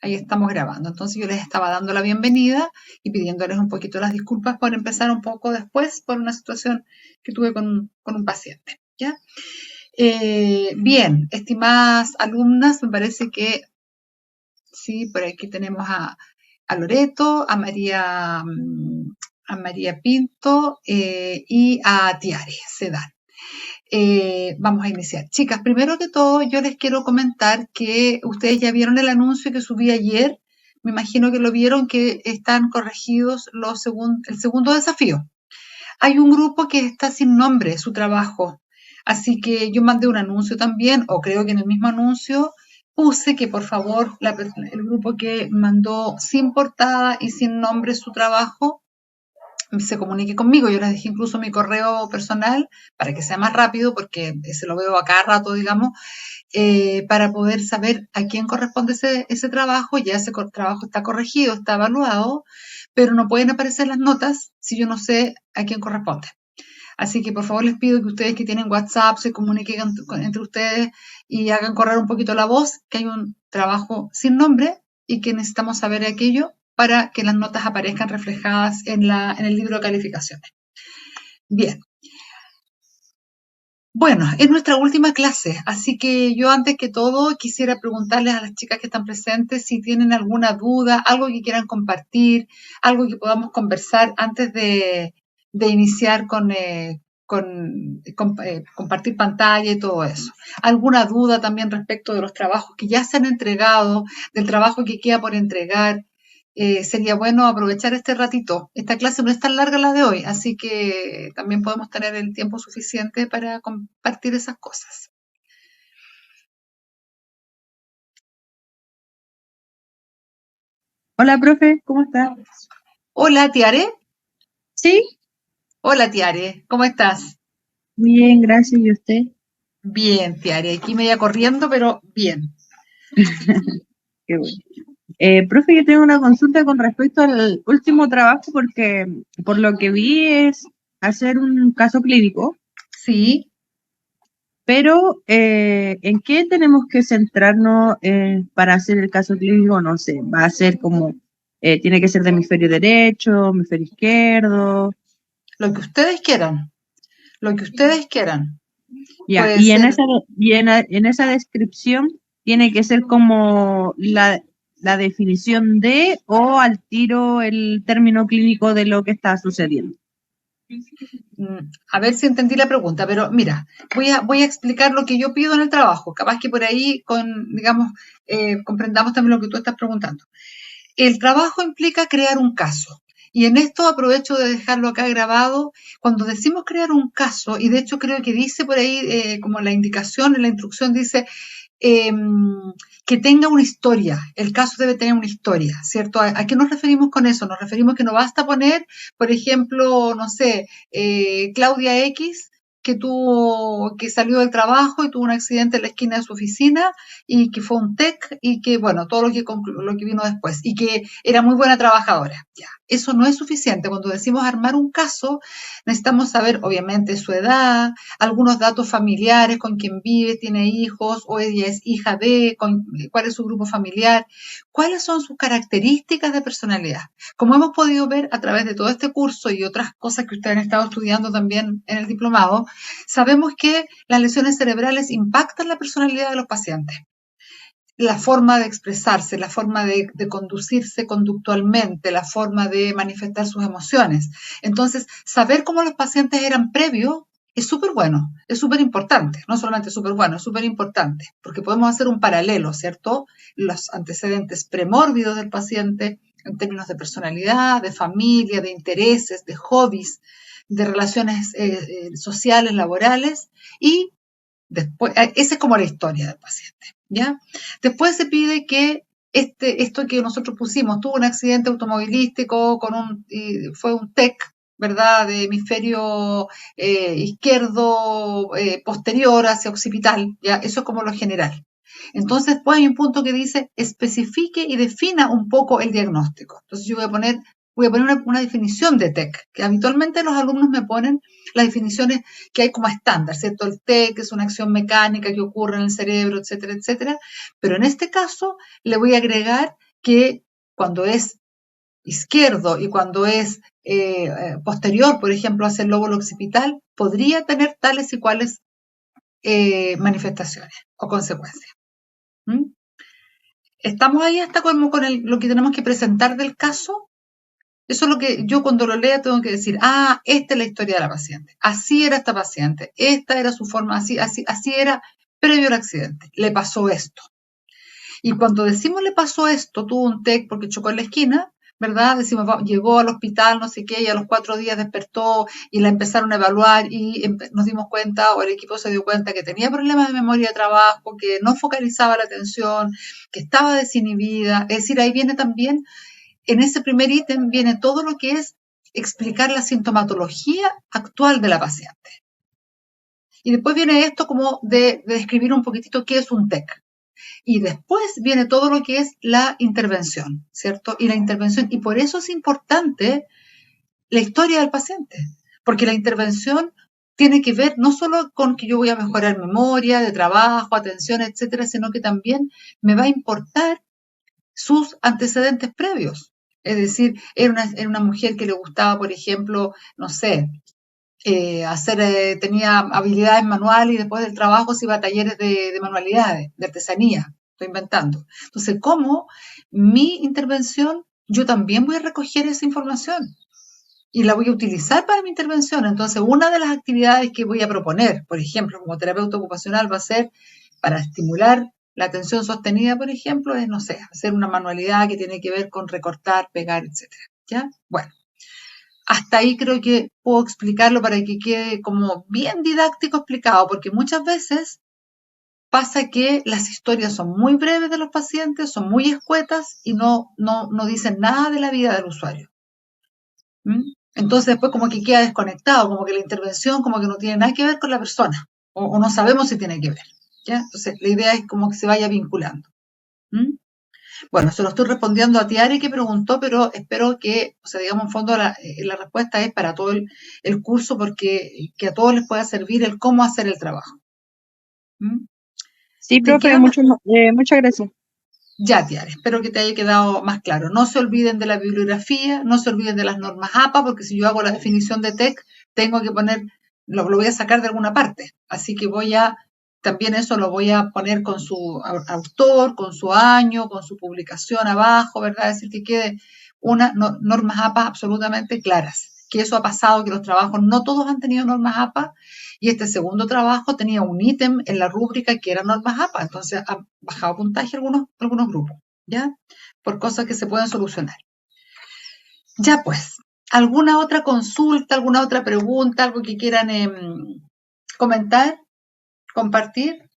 ahí estamos grabando. Entonces yo les estaba dando la bienvenida y pidiéndoles un poquito las disculpas por empezar un poco después por una situación que tuve con un paciente. ¿Ya? Bien, estimadas alumnas, me parece que sí, por aquí tenemos a Loreto, a María Pinto y a Tiare Sedán. Vamos a iniciar. Chicas, primero que todo, yo les quiero comentar que ustedes ya vieron el anuncio que subí ayer. Me imagino que lo vieron, que están corregidos el segundo desafío. Hay un grupo que está sin nombre, su trabajo. Así que yo mandé un anuncio también, o creo que en el mismo anuncio puse que por favor el grupo que mandó sin portada y sin nombre su trabajo se comunique conmigo. Yo les dejé incluso mi correo personal para que sea más rápido, porque se lo veo a cada rato, digamos, para poder saber a quién corresponde ese trabajo. Ya ese trabajo está corregido, está evaluado, pero no pueden aparecer las notas si yo no sé a quién corresponde. Así que por favor les pido que ustedes que tienen WhatsApp se comuniquen entre ustedes y hagan correr un poquito la voz, que hay un trabajo sin nombre y que necesitamos saber aquello para que las notas aparezcan reflejadas en el libro de calificaciones. Bien. Bueno, es nuestra última clase, así que yo antes que todo quisiera preguntarles a las chicas que están presentes si tienen alguna duda, algo que quieran compartir, algo que podamos conversar antes de iniciar con compartir pantalla y todo eso. ¿Alguna duda también respecto de los trabajos que ya se han entregado, del trabajo que queda por entregar? Sería bueno aprovechar este ratito. Esta clase no es tan larga la de hoy, así que también podemos tener el tiempo suficiente para compartir esas cosas. Hola, profe, ¿cómo está? Hola, Tiare. Sí, Hola, Tiare. ¿Cómo estás? muy bien, gracias. ¿Y usted? Bien, Tiare. Aquí media corriendo, pero bien. Qué bueno. Profe, yo tengo una consulta con respecto al último trabajo porque por lo que vi es hacer un caso clínico, Sí. pero ¿en qué tenemos que centrarnos para hacer el caso clínico? No sé, va a ser como, tiene que ser de hemisferio derecho, hemisferio izquierdo, Lo que ustedes quieran. Lo que ustedes quieran. ya, Puede y en ser. esa, en esa descripción tiene que ser como la definición de o al tiro el término clínico de lo que está sucediendo. A ver si entendí la pregunta, pero mira, voy a explicar lo que yo pido en el trabajo. Capaz que por ahí, digamos, comprendamos también lo que tú estás preguntando. El trabajo implica crear un caso. Y en esto aprovecho de dejarlo acá grabado. Cuando decimos crear un caso, y de hecho creo que dice por ahí, como la indicación, en la instrucción dice, eh, que tenga una historia. El caso debe tener una historia, ¿cierto? ¿A qué nos referimos con eso? Nos referimos que no basta poner, por ejemplo, no sé, Claudia X, que salió del trabajo y tuvo un accidente en la esquina de su oficina y que fue un TEC y que, bueno, todo lo que vino después y que era muy buena trabajadora. Ya, eso no es suficiente. Cuando decimos armar un caso, necesitamos saber, obviamente, su edad, algunos datos familiares, con quién vive, tiene hijos, o ella es hija de, cuál es su grupo familiar, cuáles son sus características de personalidad. Como hemos podido ver a través de todo este curso y otras cosas que ustedes han estado estudiando también en el diplomado, sabemos que las lesiones cerebrales impactan la personalidad de los pacientes, la forma de expresarse, la forma de conducirse conductualmente, la forma de manifestar sus emociones. Entonces, saber cómo los pacientes eran previos es súper bueno, es súper importante, no solamente súper bueno, es súper importante, porque podemos hacer un paralelo, ¿cierto? Los antecedentes premórbidos del paciente en términos de personalidad, de familia, de intereses, de hobbies, de relaciones sociales, laborales, y después, esa es como la historia del paciente, ¿ya? Después se pide que esto que nosotros pusimos, tuvo un accidente automovilístico fue un TEC, ¿verdad? De hemisferio izquierdo posterior hacia occipital, ¿ya? Eso es como lo general. Entonces, pues hay un punto que dice especifique y defina un poco el diagnóstico. Entonces yo voy a poner una definición de TEC, que habitualmente los alumnos me ponen las definiciones que hay como estándar, ¿cierto? El TEC es una acción mecánica que ocurre en el cerebro, etcétera, etcétera. Pero en este caso le voy a agregar que cuando es izquierdo y cuando es posterior, por ejemplo, hacia el lóbulo occipital, podría tener tales y cuales manifestaciones o consecuencias. ¿Mm? ¿Estamos ahí hasta como con lo que tenemos que presentar del caso? Eso es lo que yo cuando lo lea tengo que decir, esta es la historia de la paciente, así era esta paciente, esta era su forma, así era previo al accidente, le pasó esto. Y cuando decimos le pasó esto, tuvo un TEC porque chocó en la esquina, ¿verdad? Decimos, llegó al hospital, no sé qué, y a los 4 días despertó y la empezaron a evaluar y nos dimos cuenta, o el equipo se dio cuenta que tenía problemas de memoria de trabajo, que no focalizaba la atención, que estaba desinhibida. Es decir, ahí viene también, en ese primer ítem, viene todo lo que es explicar la sintomatología actual de la paciente. Y después viene esto como de describir un poquitito qué es un TEC. Y después viene todo lo que es la intervención, ¿cierto? Y la intervención, y por eso es importante la historia del paciente, porque la intervención tiene que ver no solo con que yo voy a mejorar memoria, de trabajo, atención, etcétera, sino que también me va a importar sus antecedentes previos. Es decir, era una mujer que le gustaba, por ejemplo, no sé, tenía habilidades manuales y después del trabajo se iba a talleres de manualidades, de artesanía, estoy inventando. Entonces, ¿cómo mi intervención, yo también voy a recoger esa información y la voy a utilizar para mi intervención? Entonces, una de las actividades que voy a proponer, por ejemplo, como terapeuta ocupacional, va a ser para estimular la atención sostenida, por ejemplo, es, no sé, hacer una manualidad que tiene que ver con recortar, pegar, etcétera. ¿Ya? Bueno. Hasta ahí creo que puedo explicarlo para que quede como bien didáctico explicado, porque muchas veces pasa que las historias son muy breves de los pacientes, son muy escuetas y no dicen nada de la vida del usuario. ¿Mm? Entonces después como que queda desconectado, como que la intervención como que no tiene nada que ver con la persona, o no sabemos si tiene que ver. ¿Ya? Entonces la idea es como que se vaya vinculando. ¿Mm? Bueno, se lo estoy respondiendo a Tiare que preguntó, pero espero que, o sea, digamos, en fondo la respuesta es para todo el curso porque que a todos les pueda servir el cómo hacer el trabajo. ¿Mm? Sí, profe, muchas gracias. Ya, Tiare, espero que te haya quedado más claro. No se olviden de la bibliografía, no se olviden de las normas APA, porque si yo hago la definición de TEC, tengo que poner, lo voy a sacar de alguna parte. Así que también eso lo voy a poner con su autor, con su año, con su publicación abajo, ¿verdad? Es decir, que quede normas APA absolutamente claras. Que eso ha pasado, que los trabajos no todos han tenido normas APA, y este segundo trabajo tenía un ítem en la rúbrica que era normas APA, entonces han bajado puntaje algunos grupos, ¿ya? Por cosas que se pueden solucionar. Ya pues, ¿alguna otra consulta, alguna otra pregunta, algo que quieran comentar, compartir?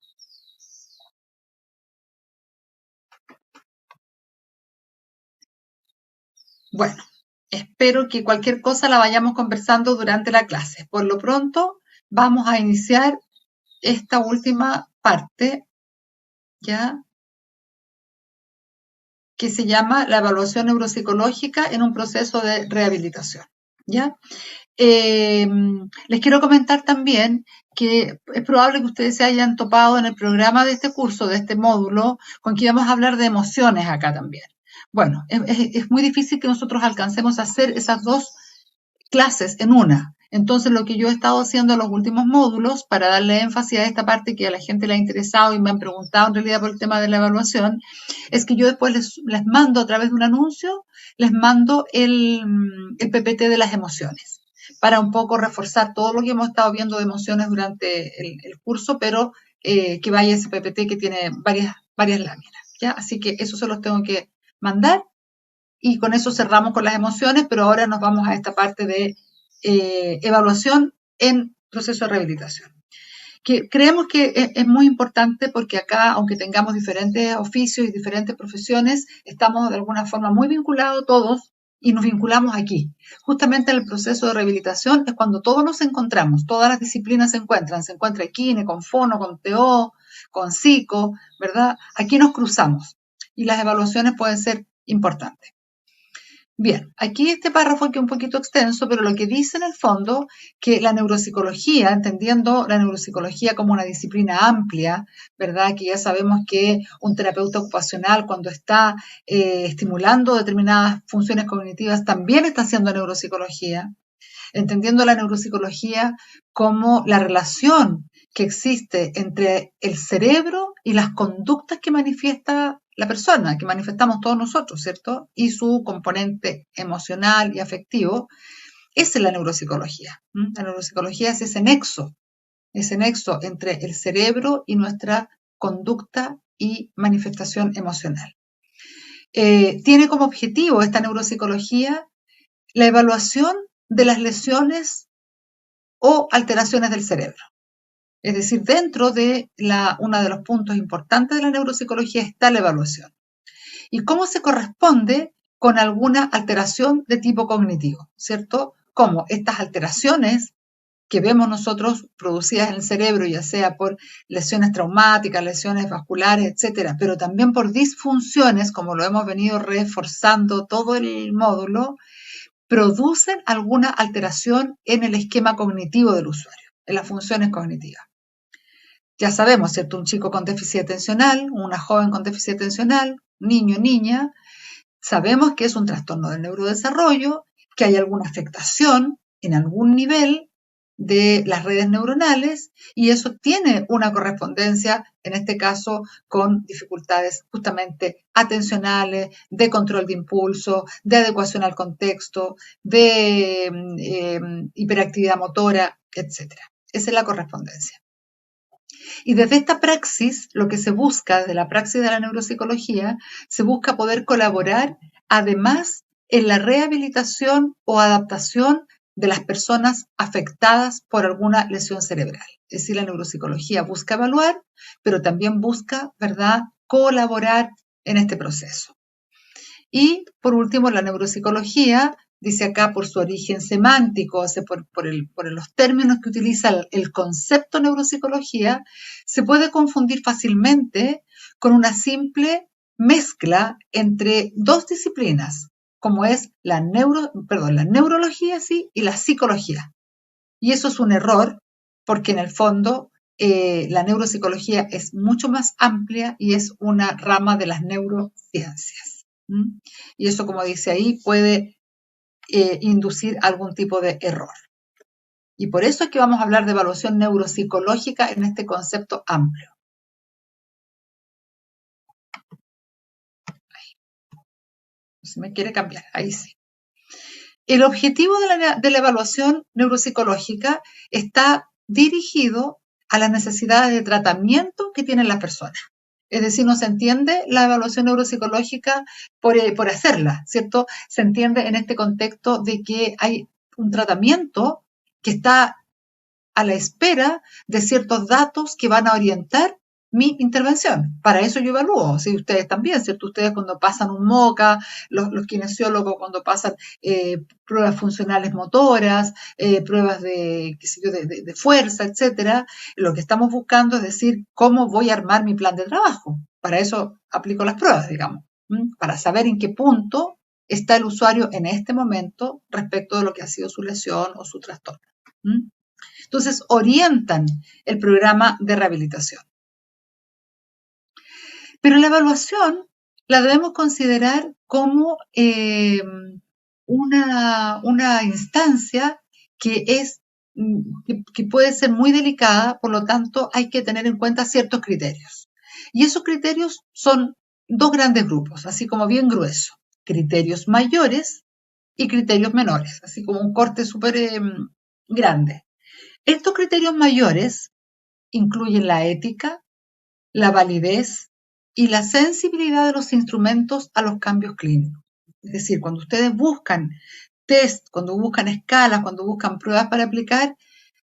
Bueno, espero que cualquier cosa la vayamos conversando durante la clase. Por lo pronto, vamos a iniciar esta última parte, ¿ya? Que se llama la evaluación neuropsicológica en un proceso de rehabilitación, ¿ya? Les quiero comentar también que es probable que ustedes se hayan topado en el programa de este curso, de este módulo, con que vamos a hablar de emociones acá también. Bueno, es muy difícil que nosotros alcancemos a hacer esas dos clases en una. Entonces, lo que yo he estado haciendo en los últimos módulos, para darle énfasis a esta parte que a la gente le ha interesado y me han preguntado en realidad por el tema de la evaluación, es que yo después les mando a través de un anuncio, les mando el PPT de las emociones, para un poco reforzar todo lo que hemos estado viendo de emociones durante el curso, pero que vaya ese PPT que tiene varias láminas, ¿ya? Así que eso se los tengo que mandar. Y con eso cerramos con las emociones, pero ahora nos vamos a esta parte de evaluación en proceso de rehabilitación. Que creemos que es muy importante porque acá, aunque tengamos diferentes oficios y diferentes profesiones, estamos de alguna forma muy vinculados todos y nos vinculamos aquí. Justamente en el proceso de rehabilitación es cuando todos nos encontramos, todas las disciplinas se encuentran. Se encuentra Kine, con Fono, con TO, con Psico, ¿verdad? Aquí nos cruzamos y las evaluaciones pueden ser importantes. Bien, aquí este párrafo que es un poquito extenso, pero lo que dice en el fondo que la neuropsicología, entendiendo la neuropsicología como una disciplina amplia, ¿verdad? Que ya sabemos que un terapeuta ocupacional cuando está estimulando determinadas funciones cognitivas también está haciendo neuropsicología, entendiendo la neuropsicología como la relación que existe entre el cerebro y las conductas que manifiesta la persona, que manifestamos todos nosotros, ¿cierto? Y su componente emocional y afectivo. Esa es la neuropsicología. La neuropsicología es ese nexo entre el cerebro y nuestra conducta y manifestación emocional. Tiene como objetivo esta neuropsicología la evaluación de las lesiones o alteraciones del cerebro. Es decir, dentro de uno de los puntos importantes de la neuropsicología está la evaluación. ¿Y cómo se corresponde con alguna alteración de tipo cognitivo? ¿Cierto? Como estas alteraciones que vemos nosotros producidas en el cerebro, ya sea por lesiones traumáticas, lesiones vasculares, etcétera, pero también por disfunciones, como lo hemos venido reforzando todo el módulo, producen alguna alteración en el esquema cognitivo del usuario, en las funciones cognitivas. Ya sabemos, ¿cierto? Un chico con déficit atencional, una joven con déficit atencional, niño, niña, sabemos que es un trastorno del neurodesarrollo, que hay alguna afectación en algún nivel de las redes neuronales y eso tiene una correspondencia, en este caso, con dificultades justamente atencionales, de control de impulso, de adecuación al contexto, de hiperactividad motora, etc. Esa es la correspondencia. Y desde esta praxis, lo que se busca, desde la praxis de la neuropsicología, se busca poder colaborar además en la rehabilitación o adaptación de las personas afectadas por alguna lesión cerebral. Es decir, la neuropsicología busca evaluar, pero también busca, ¿verdad?, colaborar en este proceso. Y por último, la neuropsicología, dice acá por su origen semántico, o sea, por los términos que utiliza el concepto neuropsicología, se puede confundir fácilmente con una simple mezcla entre dos disciplinas, como es la neurología sí, y la psicología. Y eso es un error, porque en el fondo la neuropsicología es mucho más amplia y es una rama de las neurociencias. Y eso, como dice ahí, puede inducir algún tipo de error. Y por eso es que vamos a hablar de evaluación neuropsicológica en este concepto amplio. Si me quiere cambiar, ahí sí. El objetivo de la evaluación neuropsicológica está dirigido a las necesidades de tratamiento que tienen las personas. Es decir, no se entiende la evaluación neuropsicológica por hacerla, ¿cierto? Se entiende en este contexto de que hay un tratamiento que está a la espera de ciertos datos que van a orientar mi intervención. Para eso yo evalúo, ¿sí? Ustedes también, ¿cierto? Ustedes cuando pasan un MOCA, los kinesiólogos cuando pasan pruebas funcionales motoras, pruebas de, qué sé yo, de fuerza, etcétera, lo que estamos buscando es decir, ¿cómo voy a armar mi plan de trabajo? Para eso aplico las pruebas, digamos, para saber en qué punto está el usuario en este momento respecto de lo que ha sido su lesión o su trastorno. Entonces, orientan el programa de rehabilitación. Pero la evaluación la debemos considerar como una instancia que puede ser muy delicada, por lo tanto hay que tener en cuenta ciertos criterios. Y esos criterios son dos grandes grupos, así como bien grueso. Criterios mayores y criterios menores, así como un corte súper grande. Estos criterios mayores incluyen la ética, la validez y la sensibilidad de los instrumentos a los cambios clínicos. Es decir, cuando ustedes buscan test, cuando buscan escalas, cuando buscan pruebas para aplicar,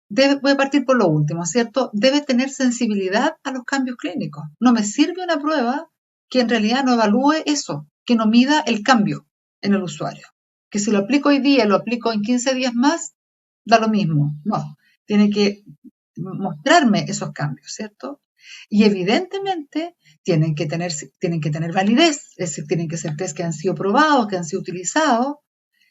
voy a partir por lo último, ¿cierto? Debe tener sensibilidad a los cambios clínicos. No me sirve una prueba que en realidad no evalúe eso, que no mida el cambio en el usuario. Que si lo aplico hoy día, lo aplico en 15 días más, da lo mismo. No, tiene que mostrarme esos cambios, ¿cierto? Y evidentemente tienen que tener validez, es decir, tienen que ser test que han sido probados, que han sido utilizados,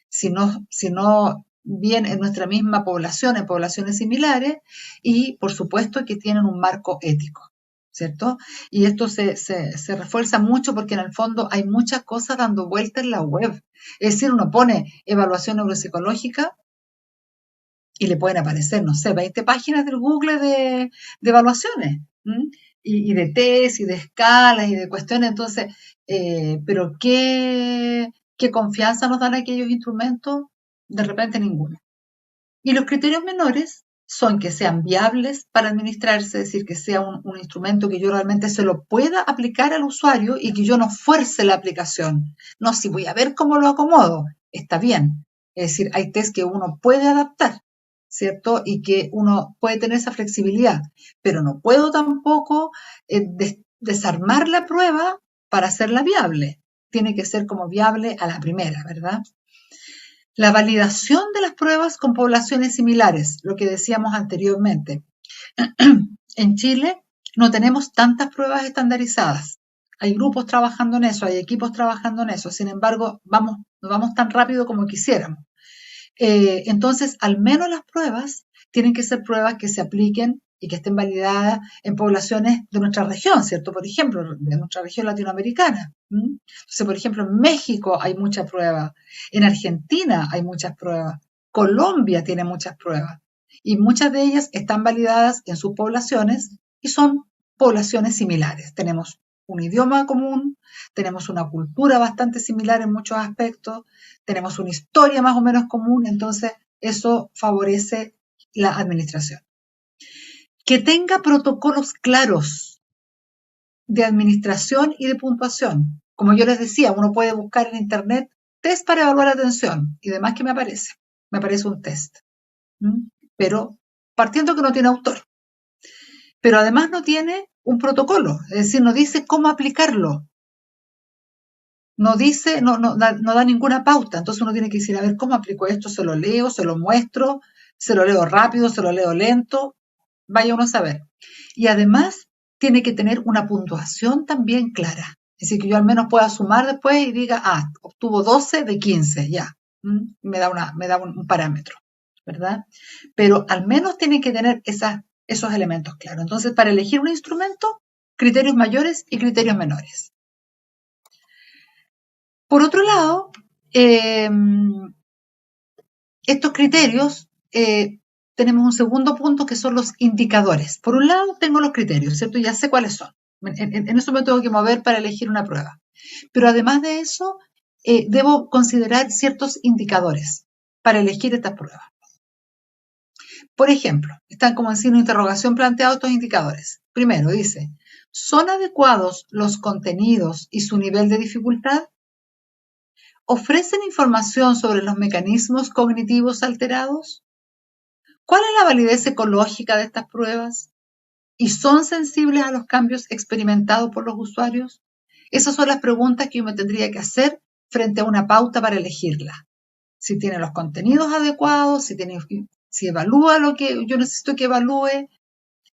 si no bien en nuestra misma población, en poblaciones similares, y por supuesto que tienen un marco ético, ¿cierto? Y esto se refuerza mucho porque en el fondo hay muchas cosas dando vuelta en la web. Es decir, uno pone evaluación neuropsicológica y le pueden aparecer, no sé, 20 páginas del Google de evaluaciones, ¿m? Y de test, y de escalas, y de cuestiones. Entonces, pero ¿qué confianza nos dan aquellos instrumentos? De repente ninguna. Y los criterios menores son que sean viables para administrarse, es decir, que sea un instrumento que yo realmente se lo pueda aplicar al usuario y que yo no fuerce la aplicación. No, si voy a ver cómo lo acomodo, está bien. Es decir, hay test que uno puede adaptar, ¿cierto? Y que uno puede tener esa flexibilidad, pero no puedo tampoco desarmar la prueba para hacerla viable. Tiene que ser como viable a la primera, ¿verdad? La validación de las pruebas con poblaciones similares, lo que decíamos anteriormente. En Chile no tenemos tantas pruebas estandarizadas. Hay grupos trabajando en eso, hay equipos trabajando en eso. Sin embargo, no vamos tan rápido como quisiéramos. Entonces, al menos las pruebas tienen que ser pruebas que se apliquen y que estén validadas en poblaciones de nuestra región, ¿cierto? Por ejemplo, de nuestra región latinoamericana. Entonces, por ejemplo, en México hay muchas pruebas, en Argentina hay muchas pruebas, Colombia tiene muchas pruebas y muchas de ellas están validadas en sus poblaciones y son poblaciones similares. Tenemos un idioma común, tenemos una cultura bastante similar en muchos aspectos, tenemos una historia más o menos común, entonces eso favorece la administración. Que tenga protocolos claros de administración y de puntuación. Como yo les decía, uno puede buscar en internet test para evaluar atención y demás que me aparece. Me aparece un test. Pero partiendo que no tiene autor. Pero además no tiene un protocolo, es decir, no dice cómo aplicarlo. No dice, no da ninguna pauta. Entonces uno tiene que decir, a ver, ¿cómo aplico esto? ¿Se lo leo? ¿Se lo muestro? ¿Se lo leo rápido? ¿Se lo leo lento? Vaya uno a saber. Y además tiene que tener una puntuación también clara. Es decir, que yo al menos pueda sumar después y diga, obtuvo 12 de 15, ya. Me da un parámetro, ¿verdad? Pero al menos tiene que tener esos elementos claros. Entonces, para elegir un instrumento, criterios mayores y criterios menores. Por otro lado, estos criterios, tenemos un segundo punto que son los indicadores. Por un lado tengo los criterios, ¿cierto? Ya sé cuáles son. En eso me tengo que mover para elegir una prueba. Pero además de eso, debo considerar ciertos indicadores para elegir estas pruebas. Por ejemplo, están como en signo de interrogación planteados estos indicadores. Primero dice, ¿son adecuados los contenidos y su nivel de dificultad? ¿Ofrecen información sobre los mecanismos cognitivos alterados? ¿Cuál es la validez ecológica de estas pruebas? ¿Y son sensibles a los cambios experimentados por los usuarios? Esas son las preguntas que yo me tendría que hacer frente a una pauta para elegirla. Si tiene los contenidos adecuados, si evalúa lo que yo necesito que evalúe,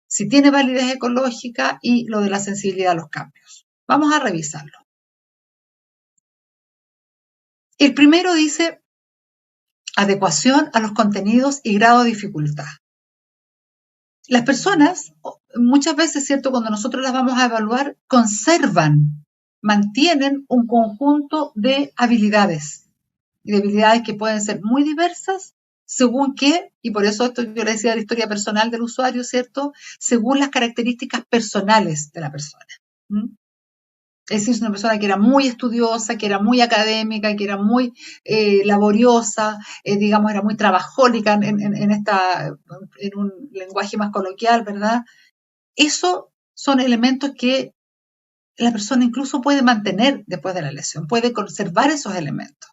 si tiene validez ecológica y lo de la sensibilidad a los cambios. Vamos a revisarlo. El primero dice adecuación a los contenidos y grado de dificultad. Las personas, muchas veces, ¿cierto? Cuando nosotros las vamos a evaluar, mantienen un conjunto de habilidades. Y de habilidades que pueden ser muy diversas, según qué, y por eso esto yo le decía de la historia personal del usuario, ¿cierto? Según las características personales de la persona. Es decir, es una persona que era muy estudiosa, que era muy académica, que era muy laboriosa, digamos, era muy trabajólica en un lenguaje más coloquial, ¿verdad? Eso son elementos que la persona incluso puede mantener después de la lesión, puede conservar esos elementos.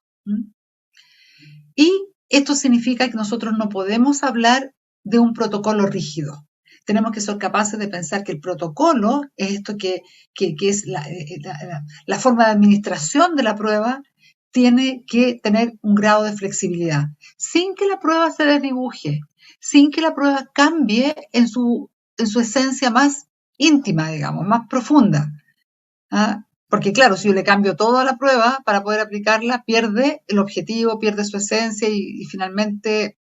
Y esto significa que nosotros no podemos hablar de un protocolo rígido. Tenemos que ser capaces de pensar que el protocolo es esto que es la forma de administración de la prueba, tiene que tener un grado de flexibilidad, sin que la prueba se desdibuje, sin que la prueba cambie en su esencia más íntima, digamos, más profunda. ¿Ah? Porque claro, si yo le cambio toda la prueba para poder aplicarla, pierde el objetivo, pierde su esencia y finalmente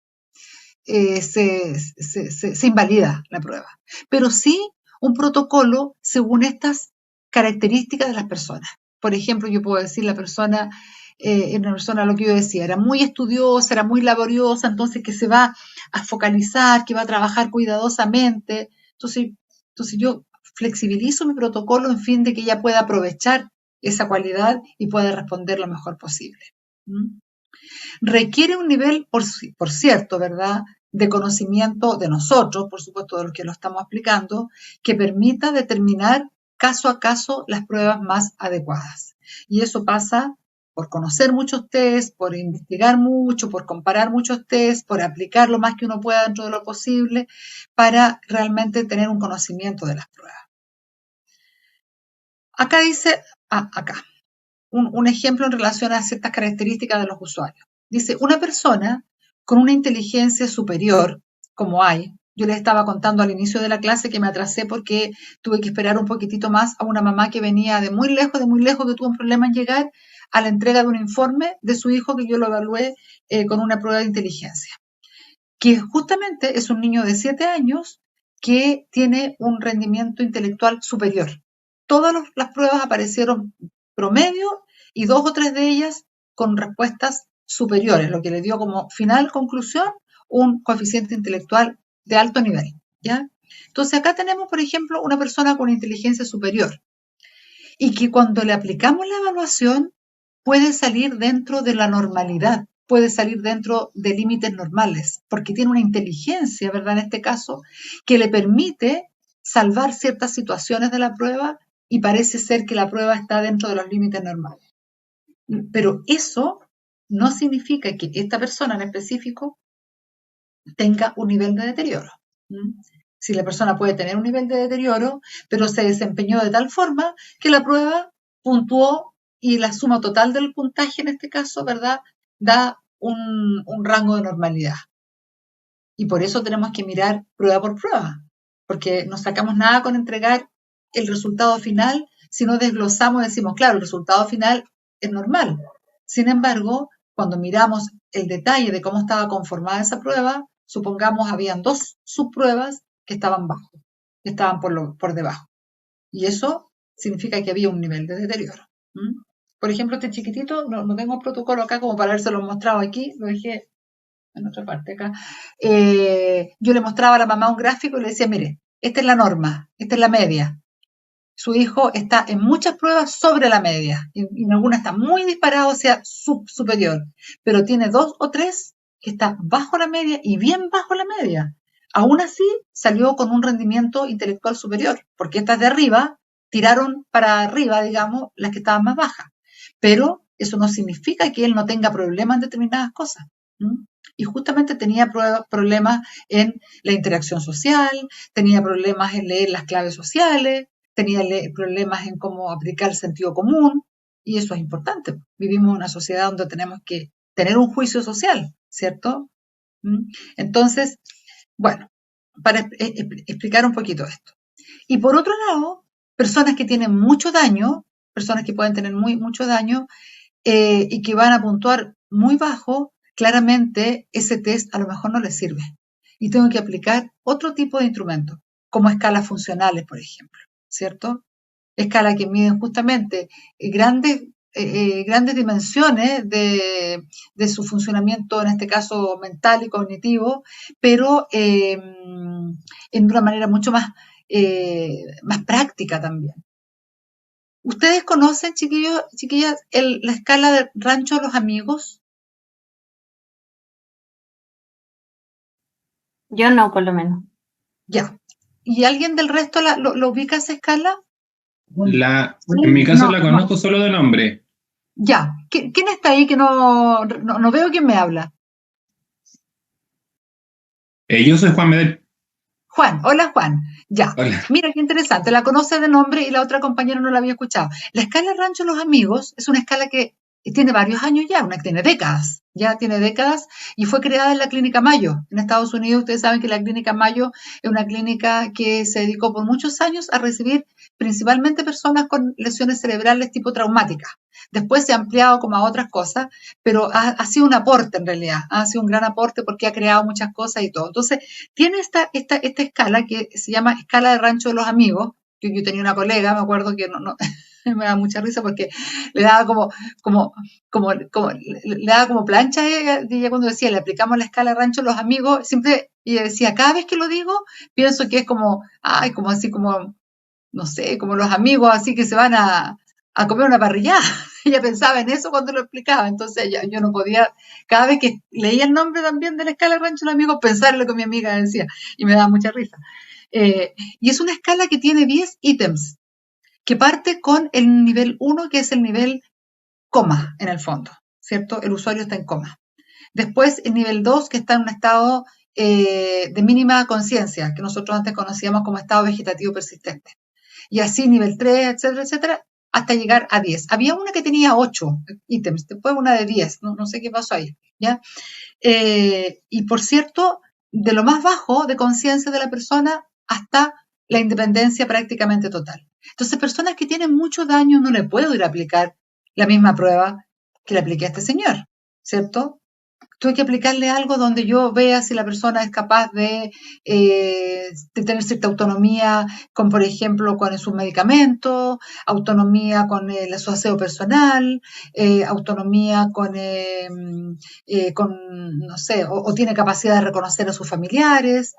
se invalida la prueba. Pero sí un protocolo según estas características de las personas. Por ejemplo, yo puedo decir la persona, una persona, lo que yo decía, era muy estudiosa, era muy laboriosa, entonces que se va a focalizar, que va a trabajar cuidadosamente. Entonces yo flexibilizo mi protocolo en fin de que ella pueda aprovechar esa cualidad y pueda responder lo mejor posible. ¿Mm? Requiere un nivel, por cierto, ¿verdad?, de conocimiento de nosotros, por supuesto de los que lo estamos aplicando, que permita determinar caso a caso las pruebas más adecuadas. Y eso pasa por conocer muchos test, por investigar mucho, por comparar muchos test, por aplicar lo más que uno pueda dentro de lo posible, para realmente tener un conocimiento de las pruebas. Acá dice, acá, un ejemplo en relación a ciertas características de los usuarios. Dice, una persona con una inteligencia superior, como hay, yo les estaba contando al inicio de la clase que me atrasé porque tuve que esperar un poquitito más a una mamá que venía de muy lejos, que tuvo un problema en llegar a la entrega de un informe de su hijo que yo lo evalué con una prueba de inteligencia, que justamente es un niño de 7 años que tiene un rendimiento intelectual superior. Todas las pruebas aparecieron promedio y 2 o 3 de ellas con respuestas superiores, lo que le dio como final conclusión un coeficiente intelectual de alto nivel, ¿ya? Entonces acá tenemos, por ejemplo, una persona con inteligencia superior y que cuando le aplicamos la evaluación puede salir dentro de la normalidad, puede salir dentro de límites normales, porque tiene una inteligencia, ¿verdad? En este caso, que le permite salvar ciertas situaciones de la prueba y parece ser que la prueba está dentro de los límites normales. Pero eso no significa que esta persona en específico tenga un nivel de deterioro. Si la persona puede tener un nivel de deterioro, pero se desempeñó de tal forma que la prueba puntuó y la suma total del puntaje en este caso, ¿verdad?, da un rango de normalidad. Y por eso tenemos que mirar prueba por prueba, porque no sacamos nada con entregar el resultado final si no desglosamos y decimos, claro, el resultado final es normal. Sin embargo, cuando miramos el detalle de cómo estaba conformada esa prueba, supongamos habían 2 subpruebas que estaban bajo, que estaban por debajo. Y eso significa que había un nivel de deterioro. Por ejemplo, este chiquitito, no tengo protocolo acá como para habérselo mostrado aquí, lo dejé en otra parte acá. Yo le mostraba a la mamá un gráfico y le decía, mire, esta es la norma, esta es la media. Su hijo está en muchas pruebas sobre la media y en algunas está muy disparado hacia superior, pero tiene 2 o 3 que está bajo la media y bien bajo la media. Aún así salió con un rendimiento intelectual superior, porque estas de arriba tiraron para arriba, digamos, las que estaban más bajas. Pero eso no significa que él no tenga problemas en determinadas cosas. Y justamente tenía problemas en la interacción social, tenía problemas en leer las claves sociales, tenía problemas en cómo aplicar el sentido común, y eso es importante. Vivimos en una sociedad donde tenemos que tener un juicio social, ¿cierto? Entonces, bueno, para explicar un poquito esto. Y por otro lado, personas que tienen mucho daño, personas que pueden tener mucho daño y que van a puntuar muy bajo, claramente ese test a lo mejor no les sirve. Y tengo que aplicar otro tipo de instrumentos, como escalas funcionales, por ejemplo, ¿cierto? Escalas que miden justamente grandes dimensiones de su funcionamiento, en este caso mental y cognitivo, pero en una manera mucho más práctica también. ¿Ustedes conocen, chiquillos, chiquillas, la escala del rancho de los amigos? Yo no, por lo menos. Ya. ¿Y alguien del resto lo ubica esa escala? En mi caso la conozco solo de nombre. Ya. ¿Quién está ahí que no veo quién me habla? Yo soy Juan Medel. Juan, hola Juan. Ya. Hola. Mira qué interesante, la conoce de nombre y la otra compañera no la había escuchado. La escala Rancho de los Amigos es una escala que tiene varios años ya, tiene décadas, ya tiene décadas, y fue creada en la Clínica Mayo. En Estados Unidos, ustedes saben que la Clínica Mayo es una clínica que se dedicó por muchos años a recibir principalmente personas con lesiones cerebrales tipo traumáticas. Después se ha ampliado como a otras cosas, pero ha sido un aporte en realidad, ha sido un gran aporte porque ha creado muchas cosas y todo. Entonces, tiene esta escala que se llama escala de rancho de los amigos. Yo tenía una colega, me acuerdo que me da mucha risa porque le daba le daba como plancha ella cuando decía, le aplicamos la escala de rancho a los amigos, siempre, y decía, cada vez que lo digo, pienso que es como, ay, como así como, no sé, como los amigos así que se van a comer una parrillada. Ella pensaba en eso cuando lo explicaba, entonces yo no podía, cada vez que leía el nombre también de la escala de rancho de los amigos, pensar lo que mi amiga decía, y me daba mucha risa. Y es una escala que tiene 10 ítems, que parte con el nivel 1, que es el nivel coma, en el fondo, ¿cierto? El usuario está en coma. Después, el nivel 2, que está en un estado de mínima conciencia, que nosotros antes conocíamos como estado vegetativo persistente. Y así, nivel 3, etcétera, etcétera, hasta llegar a 10. Había una que tenía 8 ítems, después una de 10, no sé qué pasó ahí, ¿ya? Y por cierto, de lo más bajo de conciencia de la persona hasta la independencia prácticamente total. Entonces, personas que tienen mucho daño no le puedo ir a aplicar la misma prueba que le apliqué a este señor, ¿cierto? Tuve que aplicarle algo donde yo vea si la persona es capaz de tener cierta autonomía con, por ejemplo, con sus medicamentos, autonomía con su aseo personal, autonomía con no sé, o tiene capacidad de reconocer a sus familiares.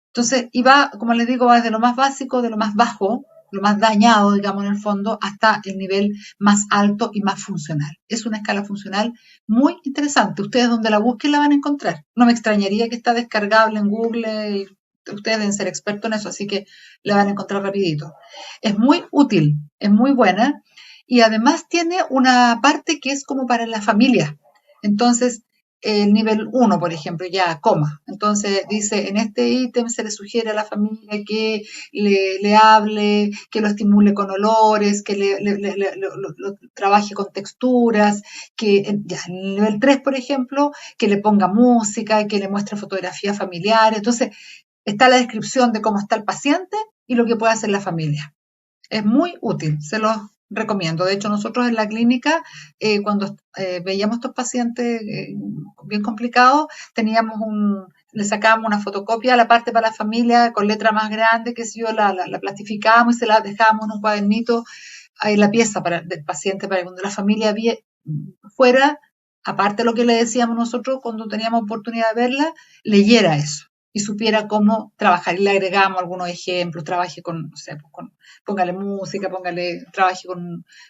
Entonces, y va, como les digo, va desde lo más básico, de lo más bajo, lo más dañado, digamos, en el fondo, hasta el nivel más alto y más funcional. Es una escala funcional muy interesante. Ustedes donde la busquen la van a encontrar. No me extrañaría que está descargable en Google. Y ustedes deben ser expertos en eso, así que la van a encontrar rapidito. Es muy útil, es muy buena y además tiene una parte que es como para la familia. Entonces, el nivel 1, por ejemplo, ya coma. Entonces dice, en este ítem se le sugiere a la familia que le hable, que lo estimule con olores, que lo trabaje con texturas, que ya, en el nivel 3, por ejemplo, que le ponga música, que le muestre fotografías familiares. Entonces está la descripción de cómo está el paciente y lo que puede hacer la familia. Es muy útil, se los recomiendo. De hecho, nosotros en la clínica, cuando veíamos estos pacientes bien complicados, le sacábamos una fotocopia a la parte para la familia con letra más grande, que si yo la plastificábamos y se la dejábamos en un cuadernito en la pieza del paciente para que cuando la familia fuera, aparte de lo que le decíamos nosotros cuando teníamos oportunidad de verla, leyera eso y supiera cómo trabajar. Y le agregamos algunos ejemplos, trabaje con, no sé, póngale música, trabaje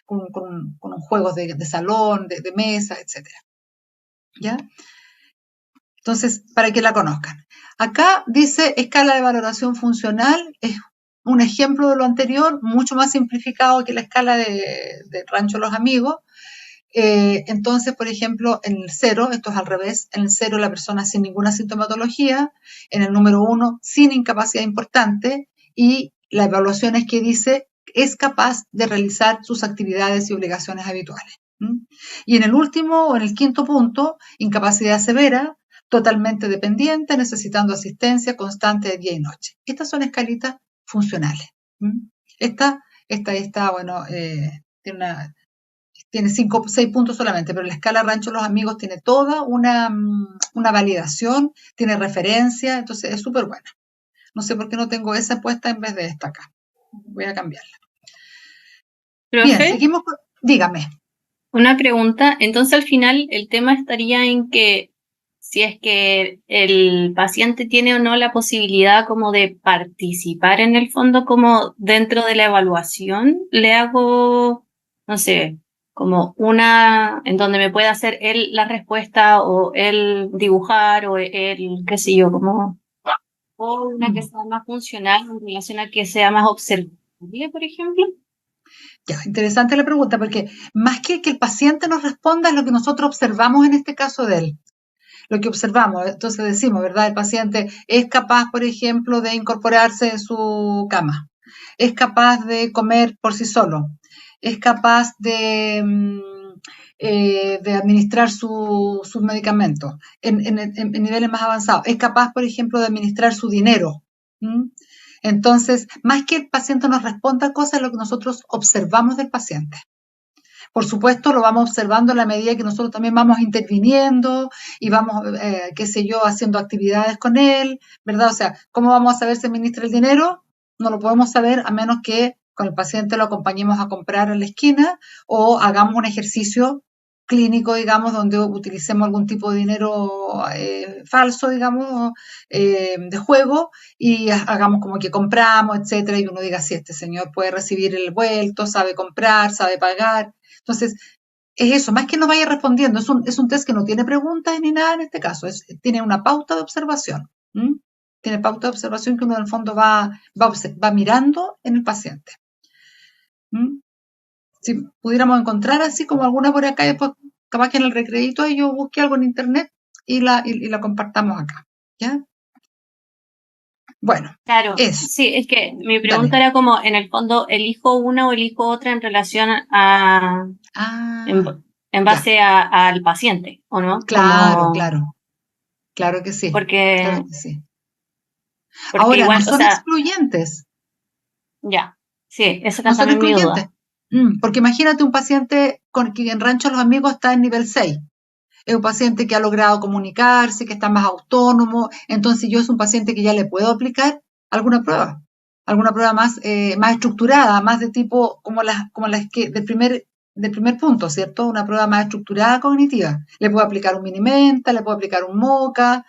con juegos de salón, de mesa, etc. ¿Ya? Entonces, para que la conozcan. Acá dice escala de valoración funcional, es un ejemplo de lo anterior, mucho más simplificado que la escala de Rancho Los Amigos. Entonces, por ejemplo, en el 0, esto es al revés, en el 0 la persona sin ninguna sintomatología, en el número 1 sin incapacidad importante y la evaluación es que dice es capaz de realizar sus actividades y obligaciones habituales. Y en el último o en el quinto punto, incapacidad severa, totalmente dependiente, necesitando asistencia constante de día y noche. Estas son escalitas funcionales. Esta, bueno, tiene 6 puntos solamente, pero la escala Rancho Los Amigos tiene toda una validación, tiene referencia, entonces es súper buena. No sé por qué no tengo esa puesta en vez de esta acá. Voy a cambiarla. ¿Profe? Bien, seguimos con... Dígame. Una pregunta. Entonces, al final, el tema estaría en que si es que el paciente tiene o no la posibilidad como de participar en el fondo como dentro de la evaluación, le hago, no sé, como una en donde me pueda hacer él la respuesta o él dibujar o él, qué sé yo, como o una que sea más funcional en relación a que sea más observable, por ejemplo. Ya, interesante la pregunta, porque más que el paciente nos responda es lo que nosotros observamos en este caso de él. Lo que observamos, entonces decimos, ¿verdad? El paciente es capaz, por ejemplo, de incorporarse en su cama, es capaz de comer por sí solo, es capaz de de administrar sus medicamentos en niveles más avanzados. Es capaz, por ejemplo, de administrar su dinero. ¿Mm? Entonces, más que el paciente nos responda cosas, es lo que nosotros observamos del paciente. Por supuesto, lo vamos observando a la medida que nosotros también vamos interviniendo y vamos, qué sé yo, haciendo actividades con él, ¿verdad? O sea, ¿cómo vamos a saber si administra el dinero? No lo podemos saber a menos que con el paciente lo acompañemos a comprar en la esquina o hagamos un ejercicio clínico, digamos, donde utilicemos algún tipo de dinero falso, digamos, de juego y hagamos como que compramos, etcétera, y uno diga, sí, este señor puede recibir el vuelto, sabe comprar, sabe pagar. Entonces, es eso, más que nos vaya respondiendo, es un test que no tiene preguntas ni nada en este caso, tiene una pauta de observación. ¿Mm? Tiene pauta de observación que uno en el fondo va mirando en el paciente. ¿Mm? Si pudiéramos encontrar así como alguna por acá, después capaz que en el recreito yo busque algo en internet y la compartamos acá. ¿Ya? Bueno, claro, eso. sí, es que mi pregunta era como, en el fondo, ¿elijo una o elijo otra en relación a, en base al paciente, o no? Claro, claro que sí. Porque, claro que sí. Porque ahora, igual, no son excluyentes. Ya, sí, esa No son también mi excluyentes. duda. Porque imagínate un paciente con que en Rancho Los Amigos está en nivel 6. Es un paciente que ha logrado comunicarse, que está más autónomo. Entonces yo es un paciente que ya le puedo aplicar alguna prueba más estructurada, más de tipo como las que del primer punto, ¿cierto? Una prueba más estructurada cognitiva. Le puedo aplicar un Mini-Mental, le puedo aplicar un MoCA,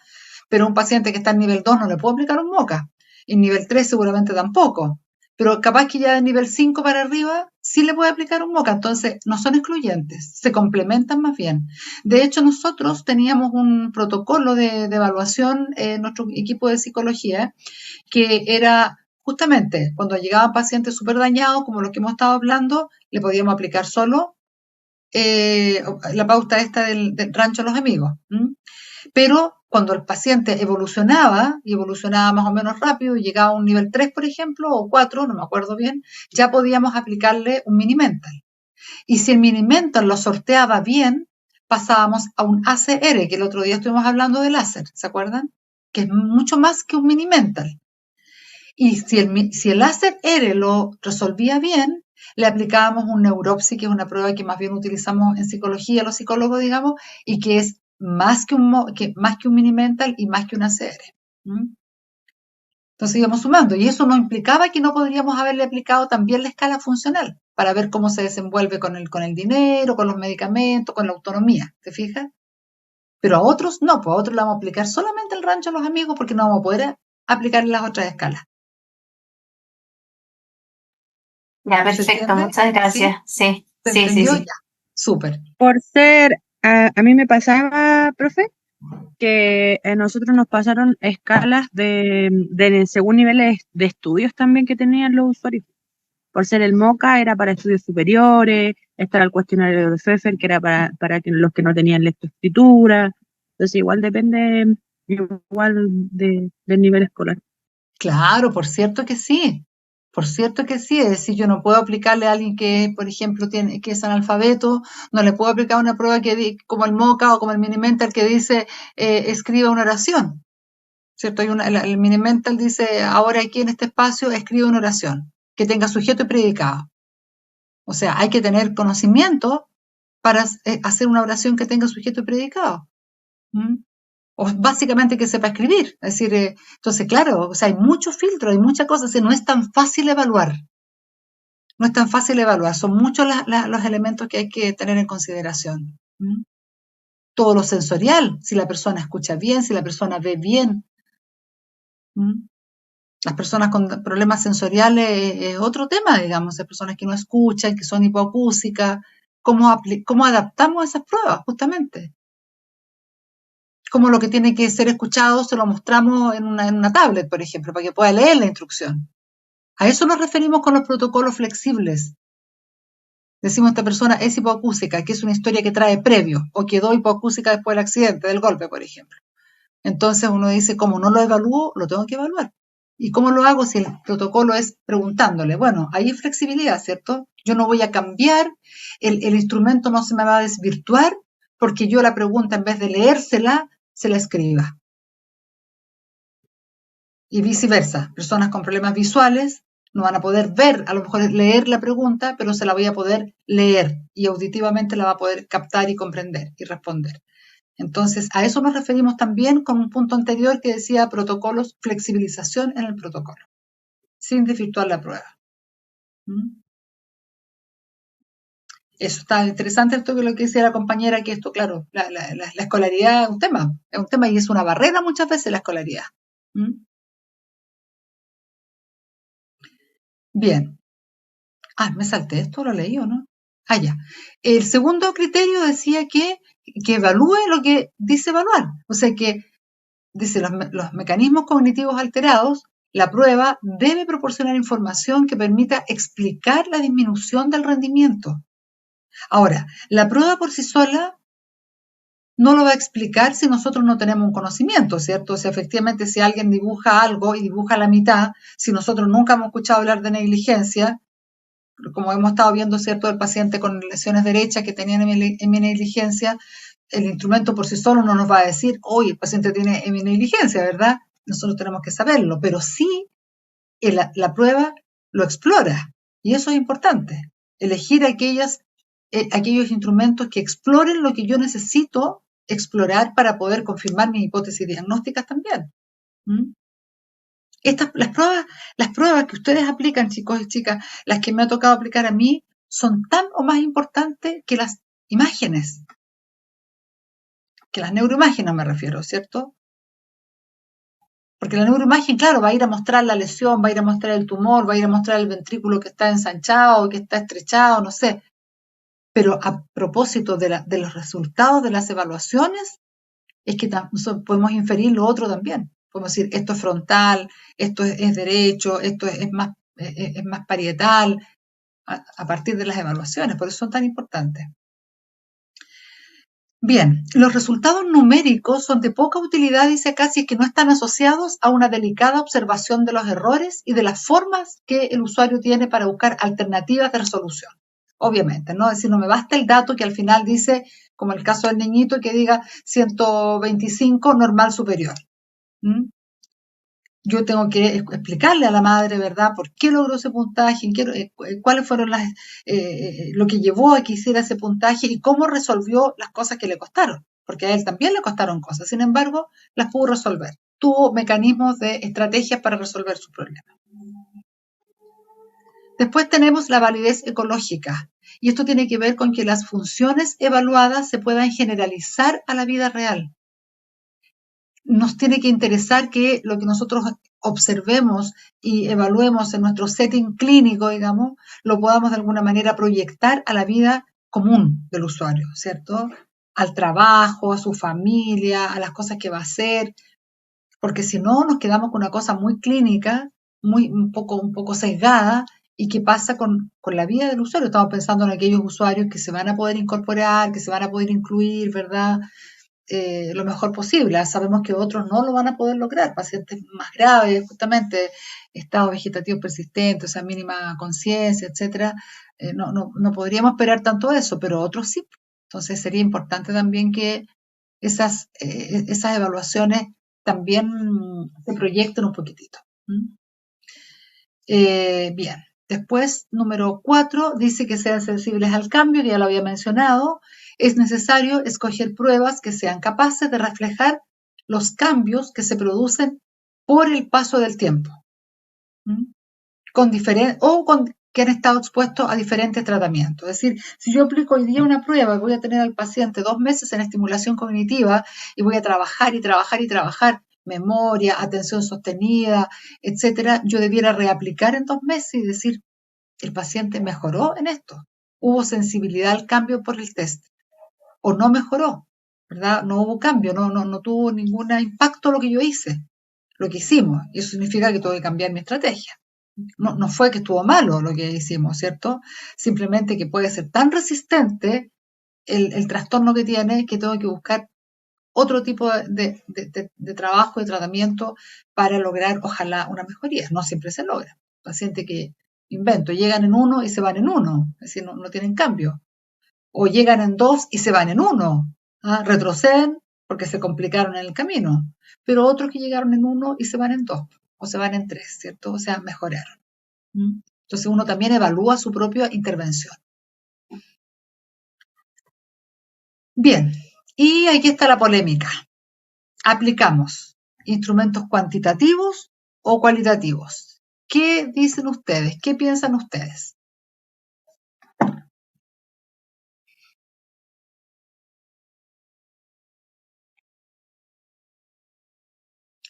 pero a un paciente que está en nivel 2 no le puedo aplicar un MoCA. En nivel 3 seguramente tampoco. Pero capaz que ya de nivel 5 para arriba sí le puede aplicar un MoCA. Entonces, no son excluyentes, se complementan más bien. De hecho, nosotros teníamos un protocolo de evaluación en nuestro equipo de psicología que era justamente cuando llegaban pacientes súper dañados, como los que hemos estado hablando, le podíamos aplicar solo la pauta esta del Rancho Los Amigos. Pero cuando el paciente evolucionaba, y evolucionaba más o menos rápido, y llegaba a un nivel 3, por ejemplo, o 4, no me acuerdo bien, ya podíamos aplicarle un Mini-Mental. Y si el Mini-Mental lo sorteaba bien, pasábamos a un ACR, que el otro día estuvimos hablando del láser, ¿se acuerdan? Que es mucho más que un Mini-Mental. Y si el ACR lo resolvía bien, le aplicábamos un Neuropsy, que es una prueba que más bien utilizamos en psicología, los psicólogos, digamos, y que es más que un Mini-Mental y más que un ACR. Entonces íbamos sumando, y eso no implicaba que no podríamos haberle aplicado también la escala funcional para ver cómo se desenvuelve con el dinero, con los medicamentos, con la autonomía, ¿te fijas? Pero a otros no, pues a otros le vamos a aplicar solamente el Rancho Los Amigos porque no vamos a poder aplicar las otras escalas. Ya, perfecto, muchas gracias. Sí, ¿Se entendió? Ya, súper. Por ser, a mí me pasaba, profe, que a nosotros nos pasaron escalas según niveles de estudios también que tenían los usuarios. Por ser el MoCA era para estudios superiores, estar el cuestionario de Pfeffer, que era para los que no tenían lectoescritura. Entonces igual depende del nivel escolar. Claro, por cierto que sí. Por cierto que sí, es decir, yo no puedo aplicarle a alguien que, por ejemplo, que es analfabeto, no le puedo aplicar una prueba como el MoCA o como el Mini-Mental que dice escriba una oración, ¿cierto? El Mini-Mental dice ahora aquí en este espacio escribe una oración que tenga sujeto y predicado. O sea, hay que tener conocimiento para hacer una oración que tenga sujeto y predicado. O básicamente que sepa escribir. Es decir, entonces, claro, o sea, hay muchos filtros, hay muchas cosas, y no es tan fácil evaluar. No es tan fácil evaluar, son muchos los elementos que hay que tener en consideración. Todo lo sensorial, si la persona escucha bien, si la persona ve bien. Las personas con problemas sensoriales es otro tema, digamos, hay personas que no escuchan, que son hipoacúsicas. ¿Cómo adaptamos esas pruebas, justamente? Como lo que tiene que ser escuchado se lo mostramos en una tablet, por ejemplo, para que pueda leer la instrucción. A eso nos referimos con los protocolos flexibles. Decimos esta persona es hipoacústica, que es una historia que trae previo, o quedó hipoacústica después del accidente, del golpe, por ejemplo. Entonces uno dice, como no lo evalúo, lo tengo que evaluar. ¿Y cómo lo hago si el protocolo es preguntándole? Bueno, ahí es flexibilidad, ¿cierto? Yo no voy a cambiar, el instrumento no se me va a desvirtuar porque yo la pregunta, en vez de leérsela, se la escriba. Y viceversa, personas con problemas visuales no van a poder ver, a lo mejor leer la pregunta, pero se la voy a poder leer y auditivamente la va a poder captar y comprender y responder. Entonces, a eso nos referimos también con un punto anterior que decía protocolos, flexibilización en el protocolo, sin desvirtuar la prueba. Eso está interesante esto que lo que decía la compañera, que esto, claro, la escolaridad es un tema y es una barrera muchas veces la escolaridad. Bien. Me salté esto, ¿lo leí o no? Ya. El segundo criterio decía que evalúe lo que dice evaluar. O sea que dice los mecanismos cognitivos alterados, la prueba debe proporcionar información que permita explicar la disminución del rendimiento. Ahora, la prueba por sí sola no lo va a explicar si nosotros no tenemos un conocimiento, ¿cierto? O sea, efectivamente, si alguien dibuja algo y dibuja la mitad, si nosotros nunca hemos escuchado hablar de negligencia, como hemos estado viendo, ¿cierto?, el paciente con lesiones derechas que tenían heminegligencia, el instrumento por sí solo no nos va a decir, oye, el paciente tiene heminegligencia, ¿verdad? Nosotros tenemos que saberlo, pero sí la prueba lo explora, y eso es importante, elegir aquellos instrumentos que exploren lo que yo necesito explorar para poder confirmar mis hipótesis diagnósticas también. Las pruebas que ustedes aplican, chicos y chicas, las que me ha tocado aplicar a mí, son tan o más importantes que las imágenes, que las neuroimágenes me refiero, ¿cierto? Porque la neuroimagen, claro, va a ir a mostrar la lesión, va a ir a mostrar el tumor, va a ir a mostrar el ventrículo que está ensanchado, que está estrechado, no sé. Pero a propósito de los resultados de las evaluaciones, es que podemos inferir lo otro también. Podemos decir, esto es frontal, esto es derecho, esto es más parietal, a partir de las evaluaciones, por eso son tan importantes. Bien, los resultados numéricos son de poca utilidad, dice acá, si es que no están asociados a una delicada observación de los errores y de las formas que el usuario tiene para buscar alternativas de resolución. Obviamente, ¿no? Es decir, no me basta el dato que al final dice, como el caso del niñito, que diga 125 normal superior. Yo tengo que explicarle a la madre, ¿verdad?, por qué logró ese puntaje, cuáles fueron lo que llevó a que hiciera ese puntaje y cómo resolvió las cosas que le costaron, porque a él también le costaron cosas, sin embargo, las pudo resolver. Tuvo mecanismos de estrategias para resolver sus problemas. Después tenemos la validez ecológica, y esto tiene que ver con que las funciones evaluadas se puedan generalizar a la vida real. Nos tiene que interesar que lo que nosotros observemos y evaluemos en nuestro setting clínico, digamos, lo podamos de alguna manera proyectar a la vida común del usuario, ¿cierto? Al trabajo, a su familia, a las cosas que va a hacer, porque si no nos quedamos con una cosa muy clínica, un poco sesgada, y qué pasa con la vida del usuario. Estamos pensando en aquellos usuarios que se van a poder incorporar, que se van a poder incluir, ¿verdad?, lo mejor posible. Sabemos que otros no lo van a poder lograr, pacientes más graves, justamente, estado vegetativo persistente, o sea, mínima conciencia, etcétera. No podríamos esperar tanto eso, pero otros sí. Entonces sería importante también que esas evaluaciones también se proyecten un poquitito. Bien. Después, número 4, dice que sean sensibles al cambio, que ya lo había mencionado. Es necesario escoger pruebas que sean capaces de reflejar los cambios que se producen por el paso del tiempo, que han estado expuestos a diferentes tratamientos. Es decir, si yo aplico hoy día una prueba y voy a tener al paciente 2 meses en estimulación cognitiva y voy a trabajar y trabajar y trabajar memoria, atención sostenida, etcétera, yo debiera reaplicar en 2 meses y decir, el paciente mejoró en esto, hubo sensibilidad al cambio por el test, o no mejoró, ¿verdad? No hubo cambio, no tuvo ningún impacto lo que yo hice, lo que hicimos, y eso significa que tengo que cambiar mi estrategia. No fue que estuvo malo lo que hicimos, ¿cierto? Simplemente que puede ser tan resistente el trastorno que tiene que tengo que buscar otro tipo de trabajo, de tratamiento para lograr, ojalá, una mejoría. No siempre se logra. Pacientes que invento, llegan en 1 y se van en 1, es decir, no tienen cambio. O llegan en 2 y se van en 1, retroceden porque se complicaron en el camino. Pero otros que llegaron en 1 y se van en 2, o se van en 3, ¿cierto? O sea, mejoraron. Entonces uno también evalúa su propia intervención. Bien, y aquí está la polémica. ¿Aplicamos instrumentos cuantitativos o cualitativos? ¿Qué dicen ustedes? ¿Qué piensan ustedes?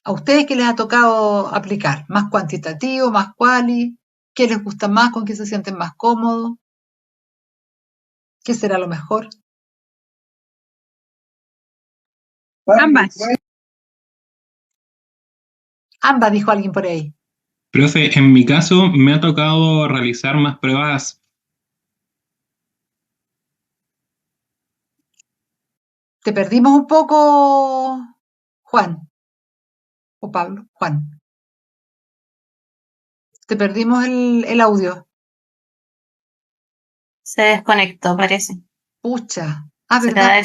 ¿A ustedes qué les ha tocado aplicar? ¿Más cuantitativo, más quali? ¿Qué les gusta más? ¿Con qué se sienten más cómodos? ¿Qué será lo mejor? Ambas. Ambas, dijo alguien por ahí. Profe, en mi caso me ha tocado realizar más pruebas. Te perdimos un poco, Juan. O Pablo, Juan. Te perdimos el audio. Se desconectó, parece. Pucha. Se ¿Verdad?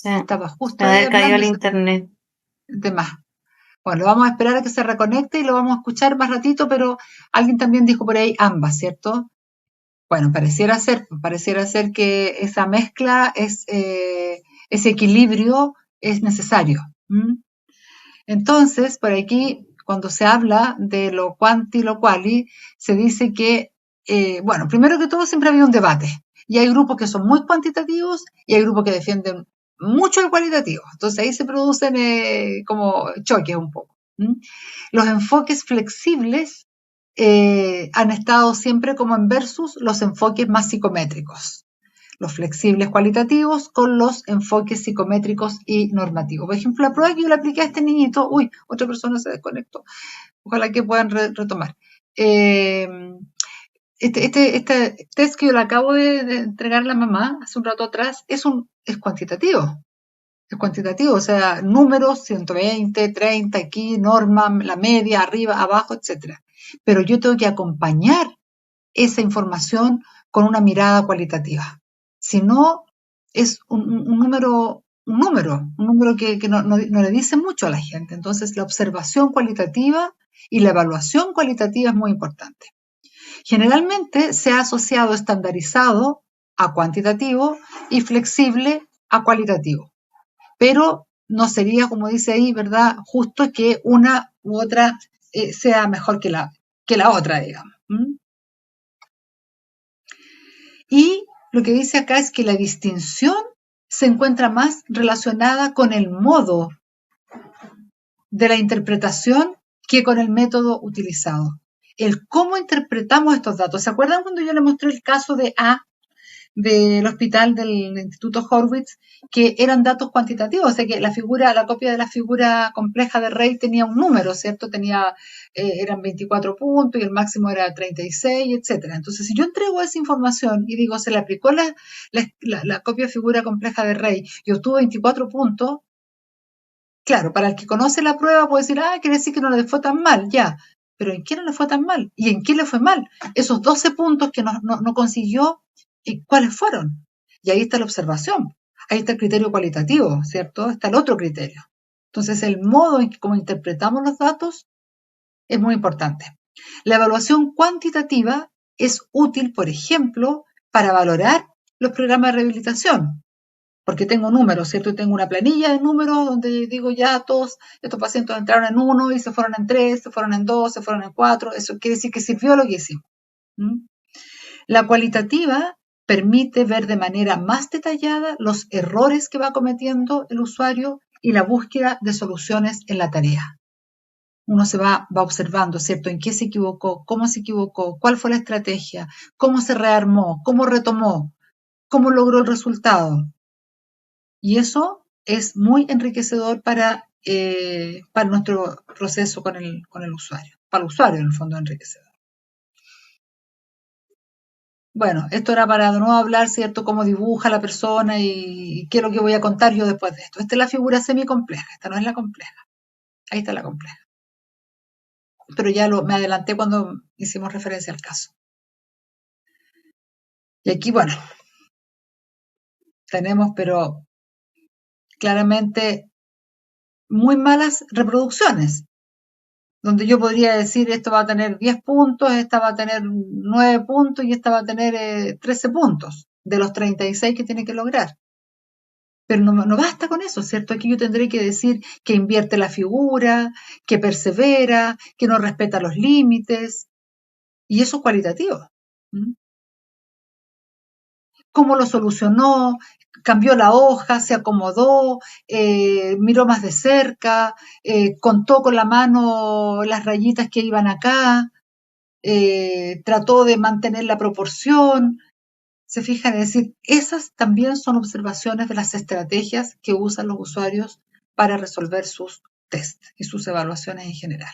Estaba justo ahí ahí haber caído el hablando. internet. De más. Bueno, vamos a esperar a que se reconecte y lo vamos a escuchar más ratito, pero alguien también dijo por ahí ambas, ¿cierto? Bueno, pareciera ser que esa mezcla, ese equilibrio es necesario. Entonces, por aquí, cuando se habla de lo quanti y lo quali, se dice que, bueno, primero que todo siempre había un debate. Y hay grupos que son muy cuantitativos y hay grupos que defienden mucho el cualitativo. Entonces ahí se producen como choques un poco. Los enfoques flexibles han estado siempre como en versus los enfoques más psicométricos. Los flexibles cualitativos con los enfoques psicométricos y normativos. Por ejemplo, la prueba que yo le apliqué a este niñito, otra persona se desconectó. Ojalá que puedan retomar. Este test que yo le acabo de entregar a la mamá hace un rato atrás es cuantitativo. Es cuantitativo, o sea, números, 120, 30, aquí, norma, la media, arriba, abajo, etc. Pero yo tengo que acompañar esa información con una mirada cualitativa. Si no, es un número que no le dice mucho a la gente. Entonces, la observación cualitativa y la evaluación cualitativa es muy importante. Generalmente se ha asociado estandarizado a cuantitativo y flexible a cualitativo. Pero no sería, como dice ahí, ¿verdad?, justo que una u otra sea mejor que la otra, digamos. Y lo que dice acá es que la distinción se encuentra más relacionada con el modo de la interpretación que con el método utilizado. El cómo interpretamos estos datos. ¿Se acuerdan cuando yo le mostré el caso de A, del hospital del Instituto Horwitz, que eran datos cuantitativos? O sea que la copia de la figura compleja de Rey tenía un número, ¿cierto? Eran 24 puntos y el máximo era 36, etcétera. Entonces, si yo entrego esa información y digo, se le aplicó la copia de figura compleja de Rey y obtuvo 24 puntos, claro, para el que conoce la prueba puede decir, quiere decir que no le fue tan mal, ya. Pero ¿en qué no le fue tan mal? ¿Y en qué le fue mal? Esos 12 puntos que no consiguió, ¿cuáles fueron? Y ahí está la observación. Ahí está el criterio cualitativo, ¿cierto? Está el otro criterio. Entonces, el modo en que como interpretamos los datos es muy importante. La evaluación cuantitativa es útil, por ejemplo, para valorar los programas de rehabilitación. Porque tengo números, ¿cierto? Y tengo una planilla de números donde digo ya todos estos pacientes entraron en 1 y se fueron en 3, se fueron en 2, se fueron en 4. Eso quiere decir que sirvió lo que hicimos. La cualitativa permite ver de manera más detallada los errores que va cometiendo el usuario y la búsqueda de soluciones en la tarea. Uno se va observando, ¿cierto? En qué se equivocó, cómo se equivocó, cuál fue la estrategia, cómo se rearmó, cómo retomó, cómo logró el resultado. Y eso es muy enriquecedor para nuestro proceso con el usuario. Para el usuario, en el fondo, enriquecedor. Bueno, esto era para no hablar, ¿cierto?, cómo dibuja la persona y qué es lo que voy a contar yo después de esto. Esta es la figura semicompleja, esta no es la compleja. Ahí está la compleja. Pero ya me adelanté cuando hicimos referencia al caso. Y aquí, bueno, tenemos, pero claramente muy malas reproducciones, donde yo podría decir esto va a tener 10 puntos, esta va a tener 9 puntos y esta va a tener 13 puntos de los 36 que tiene que lograr. Pero no basta con eso, ¿cierto? Aquí yo tendré que decir que invierte la figura, que persevera, que no respeta los límites, y eso es cualitativo. ¿Mm? ¿Cómo lo solucionó? Cambió la hoja, se acomodó, miró más de cerca, contó con la mano las rayitas que iban acá, trató de mantener la proporción. Se fijan, es decir, esas también son observaciones de las estrategias que usan los usuarios para resolver sus test y sus evaluaciones en general.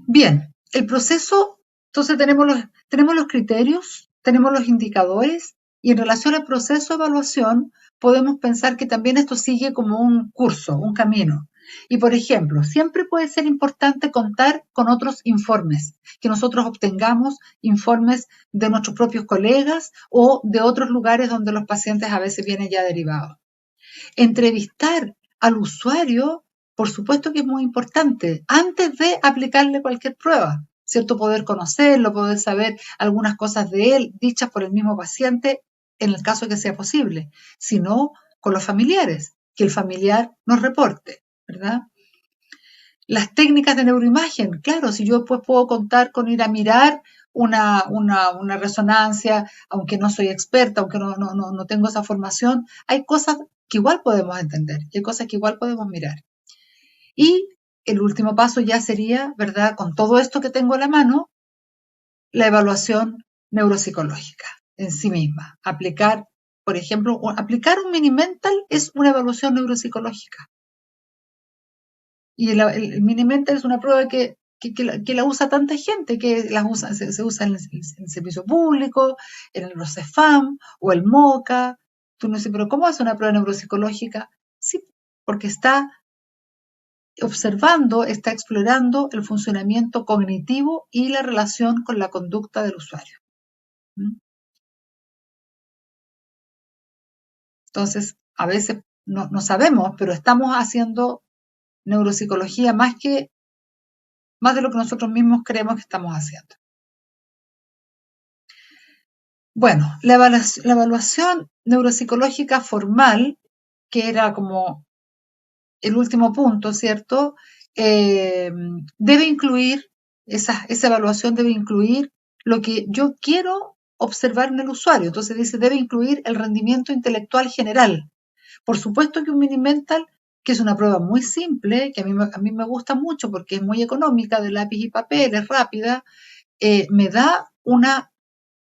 Bien, el proceso, entonces tenemos los criterios, tenemos los indicadores y en relación al proceso de evaluación podemos pensar que también esto sigue como un curso, un camino. Y por ejemplo, siempre puede ser importante contar con otros informes, que nosotros obtengamos informes de nuestros propios colegas o de otros lugares donde los pacientes a veces vienen ya derivados. Entrevistar al usuario, por supuesto que es muy importante, antes de aplicarle cualquier prueba, ¿cierto? Poder conocerlo, poder saber algunas cosas de él, dichas por el mismo paciente, en el caso que sea posible. Si no, con los familiares, que el familiar nos reporte, ¿verdad? Las técnicas de neuroimagen, claro, si yo después puedo contar con ir a mirar una resonancia, aunque no soy experta, aunque no tengo esa formación, hay cosas que igual podemos entender, hay cosas que igual podemos mirar. Y el último paso ya sería, ¿verdad?, con todo esto que tengo a la mano, la evaluación neuropsicológica en sí misma. Aplicar, por ejemplo, aplicar un Mini-Mental es una evaluación neuropsicológica. Y el Mini-Mental es una prueba que la usa tanta gente, que se usa en el servicio público, en los CEFAM o el MOCA. Tú no dices, pero ¿cómo hace una prueba neuropsicológica? Sí, porque está observando, está explorando el funcionamiento cognitivo y la relación con la conducta del usuario. Entonces, a veces no sabemos, pero estamos haciendo neuropsicología más de lo que nosotros mismos creemos que estamos haciendo. Bueno, la evaluación neuropsicológica formal, que era como el último punto, ¿cierto? Debe incluir, esa evaluación debe incluir lo que yo quiero observar en el usuario. Entonces dice, debe incluir el rendimiento intelectual general. Por supuesto que un Mini-Mental, que es una prueba muy simple, que a mí me gusta mucho porque es muy económica, de lápiz y papel, es rápida, me da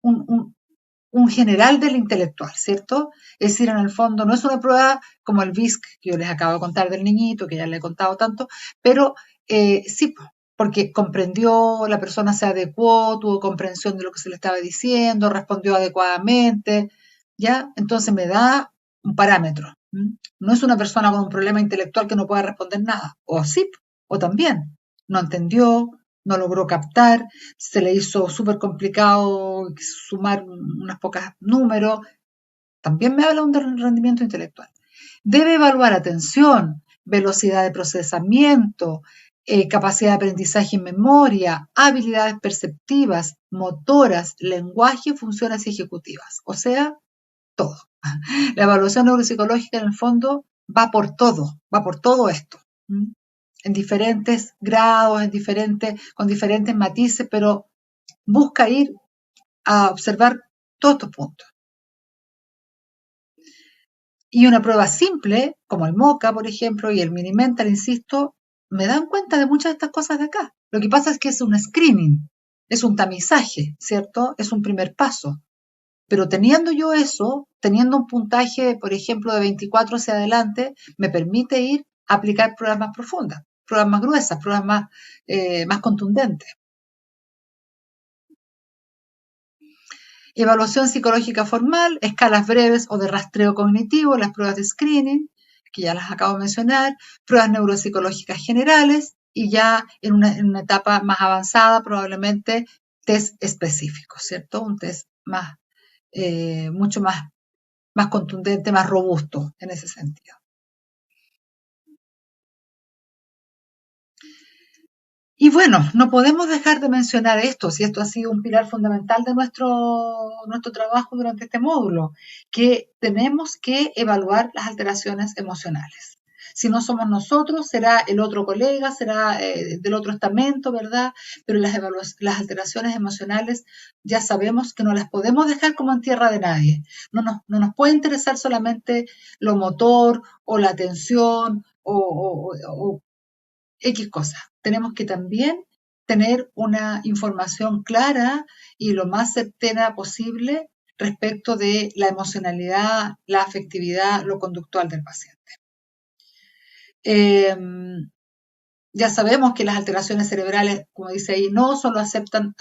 un general del intelectual, ¿cierto? Es decir, en el fondo no es una prueba como el VISC, que yo les acabo de contar del niñito, que ya le he contado tanto, pero sí, porque comprendió, la persona se adecuó, tuvo comprensión de lo que se le estaba diciendo, respondió adecuadamente, ¿ya? Entonces me da un parámetro. No es una persona con un problema intelectual que no pueda responder nada, o sí, o también, no entendió, no logró captar, se le hizo súper complicado sumar unas pocas números, también me habla de un rendimiento intelectual. Debe evaluar atención, velocidad de procesamiento, capacidad de aprendizaje y memoria, habilidades perceptivas, motoras, lenguaje y funciones ejecutivas. O sea, todo. La evaluación neuropsicológica en el fondo va por todo esto. En diferentes grados, con diferentes matices, pero busca ir a observar todos estos puntos. Y una prueba simple, como el MOCA, por ejemplo, y el Mini-Mental, insisto, me dan cuenta de muchas de estas cosas de acá. Lo que pasa es que es un screening, es un tamizaje, ¿cierto? Es un primer paso. Pero teniendo yo eso, teniendo un puntaje, por ejemplo, de 24 hacia adelante, me permite ir a aplicar pruebas más profundas, pruebas más gruesas, pruebas más contundentes. Evaluación psicológica formal, escalas breves o de rastreo cognitivo, las pruebas de screening, que ya las acabo de mencionar, pruebas neuropsicológicas generales y ya en una etapa más avanzada probablemente test específicos, ¿cierto? Un test más, mucho más contundente, más robusto en ese sentido. Y bueno, no podemos dejar de mencionar esto, si esto ha sido un pilar fundamental de nuestro trabajo durante este módulo, que tenemos que evaluar las alteraciones emocionales. Si no somos nosotros, será el otro colega, será del otro estamento, ¿verdad? Pero las alteraciones emocionales ya sabemos que no las podemos dejar como en tierra de nadie. No nos puede interesar solamente lo motor o la atención o X cosas. Tenemos que también tener una información clara y lo más certera posible respecto de la emocionalidad, la afectividad, lo conductual del paciente. Ya sabemos que las alteraciones cerebrales, como dice ahí, no solo afectan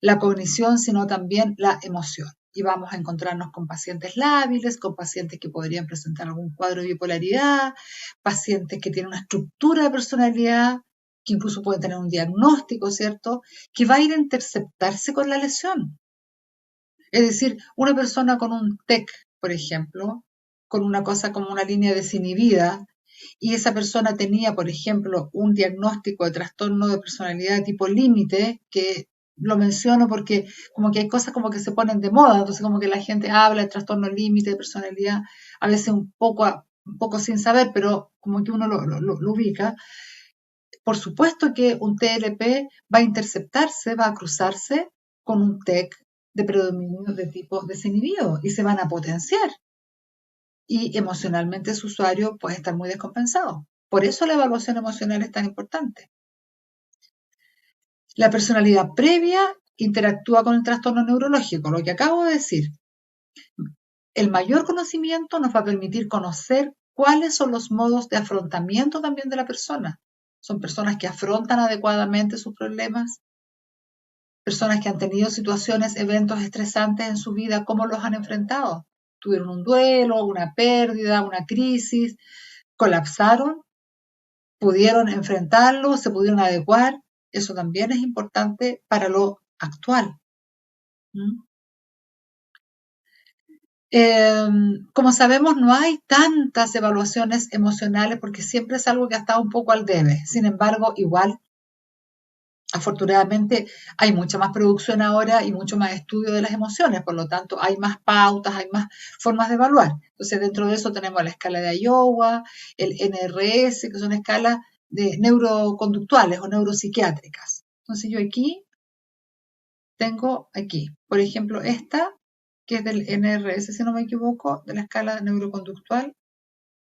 la cognición, sino también la emoción. Y vamos a encontrarnos con pacientes lábiles, con pacientes que podrían presentar algún cuadro de bipolaridad, pacientes que tienen una estructura de personalidad, que incluso pueden tener un diagnóstico, ¿cierto?, que va a ir a interceptarse con la lesión. Es decir, una persona con un TEC, por ejemplo, con una cosa como una línea desinhibida, y esa persona tenía, por ejemplo, un diagnóstico de trastorno de personalidad de tipo límite, que lo menciono porque como que hay cosas como que se ponen de moda, entonces como que la gente habla de trastorno límite de personalidad, a veces un poco sin saber, pero como que uno lo ubica. Por supuesto que un TLP va a interceptarse, va a cruzarse con un TEC de predominio de tipo desinhibido y se van a potenciar. Y emocionalmente su usuario puede estar muy descompensado. Por eso la evaluación emocional es tan importante. La personalidad previa interactúa con el trastorno neurológico, lo que acabo de decir. El mayor conocimiento nos va a permitir conocer cuáles son los modos de afrontamiento también de la persona. Son personas que afrontan adecuadamente sus problemas, personas que han tenido situaciones, eventos estresantes en su vida, ¿cómo los han enfrentado? Tuvieron un duelo, una pérdida, una crisis, colapsaron, pudieron enfrentarlo, se pudieron adecuar. Eso también es importante para lo actual. Como sabemos, no hay tantas evaluaciones emocionales porque siempre es algo que ha estado un poco al debe. Sin embargo, igual, afortunadamente, hay mucha más producción ahora y mucho más estudio de las emociones. Por lo tanto, hay más pautas, hay más formas de evaluar. Entonces, dentro de eso tenemos la escala de Iowa, el NRS, que son escalas de neuroconductuales o neuropsiquiátricas. Entonces, yo aquí tengo por ejemplo, esta, que es del NRS, si no me equivoco, de la escala neuroconductual.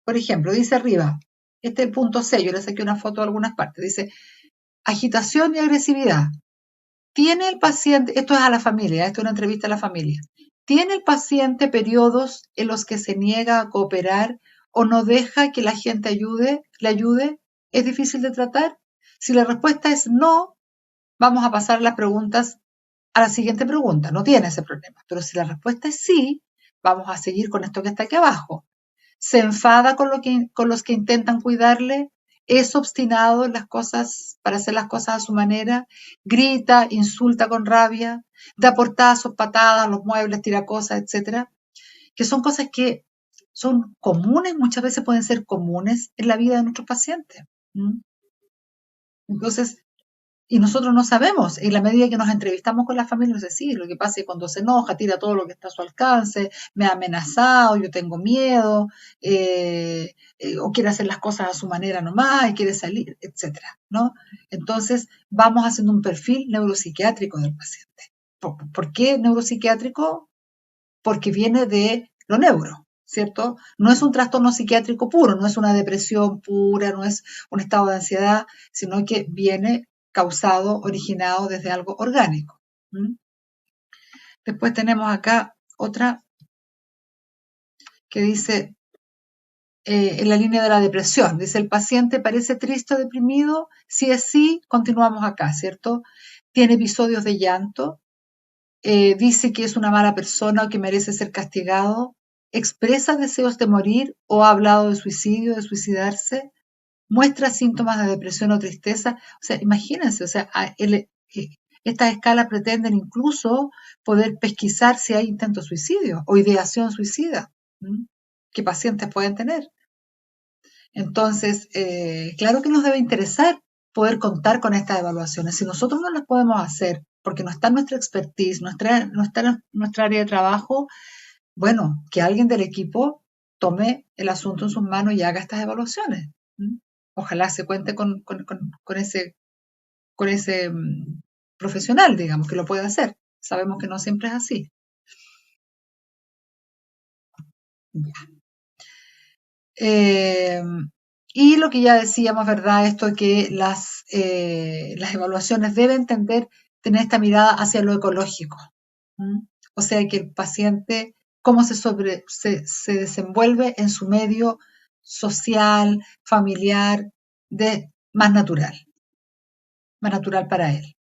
Por ejemplo, dice arriba, este es el punto C, yo le saqué una foto de algunas partes, dice agitación y agresividad. ¿Tiene el paciente, esto es a la familia, esto es una entrevista a la familia, ¿tiene el paciente periodos en los que se niega a cooperar o no deja que la gente le ayude? ¿Es difícil de tratar? Si la respuesta es no, vamos a pasar las preguntas a la siguiente pregunta. No tiene ese problema. Pero si la respuesta es sí, vamos a seguir con esto que está aquí abajo. ¿Se enfada con los que intentan cuidarle? ¿Es obstinado en las cosas, para hacer las cosas a su manera? ¿Grita, insulta con rabia? ¿Da portazos, patadas, los muebles, tira cosas, etcétera? Que son cosas que son comunes, muchas veces pueden ser comunes en la vida de nuestros pacientes. Entonces, y nosotros no sabemos, en la medida que nos entrevistamos con la familia, nos decimos, lo que pasa es que cuando se enoja, tira todo lo que está a su alcance, me ha amenazado, yo tengo miedo, o quiere hacer las cosas a su manera nomás, y quiere salir, etcétera, ¿no? Entonces, vamos haciendo un perfil neuropsiquiátrico del paciente. ¿Por qué neuropsiquiátrico? Porque viene de lo neuro, ¿cierto? No es un trastorno psiquiátrico puro, no es una depresión pura, no es un estado de ansiedad, sino que viene originado desde algo orgánico. Después tenemos acá otra que dice, en la línea de la depresión, dice, el paciente parece triste o deprimido, si es sí, continuamos acá, ¿cierto? Tiene episodios de llanto, dice que es una mala persona o que merece ser castigado, expresa deseos de morir o ha hablado de suicidio, de suicidarse, muestra síntomas de depresión o tristeza. O sea, imagínense, o sea, estas escalas pretenden incluso poder pesquisar si hay intento de suicidio o ideación suicida, que pacientes pueden tener. Entonces, claro que nos debe interesar poder contar con estas evaluaciones. Si nosotros no las podemos hacer porque no está en nuestra expertise, no está en nuestra área de trabajo, bueno, que alguien del equipo tome el asunto en sus manos y haga estas evaluaciones. Ojalá se cuente con ese profesional, digamos, que lo pueda hacer. Sabemos que no siempre es así. Y lo que ya decíamos, ¿verdad? Esto de que las evaluaciones deben tener esta mirada hacia lo ecológico. O sea, que el paciente, cómo se desenvuelve en su medio social, familiar, más natural para él.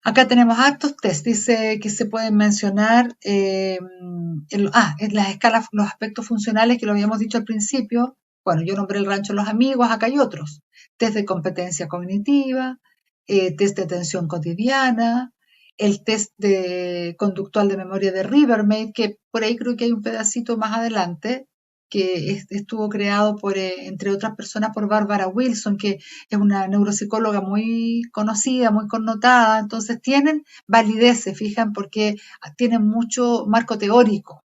Acá tenemos hartos test, dice que se pueden mencionar en las escalas, los aspectos funcionales que lo habíamos dicho al principio. Bueno, yo nombré el rancho de los amigos, acá hay otros. Test de competencia cognitiva, test de atención cotidiana, el test de conductual de memoria de Rivermaid, que por ahí creo que hay un pedacito más adelante, que estuvo creado por, entre otras personas, por Barbara Wilson, que es una neuropsicóloga muy conocida, muy connotada. Entonces tienen validez, se fijan, porque tienen mucho marco teórico.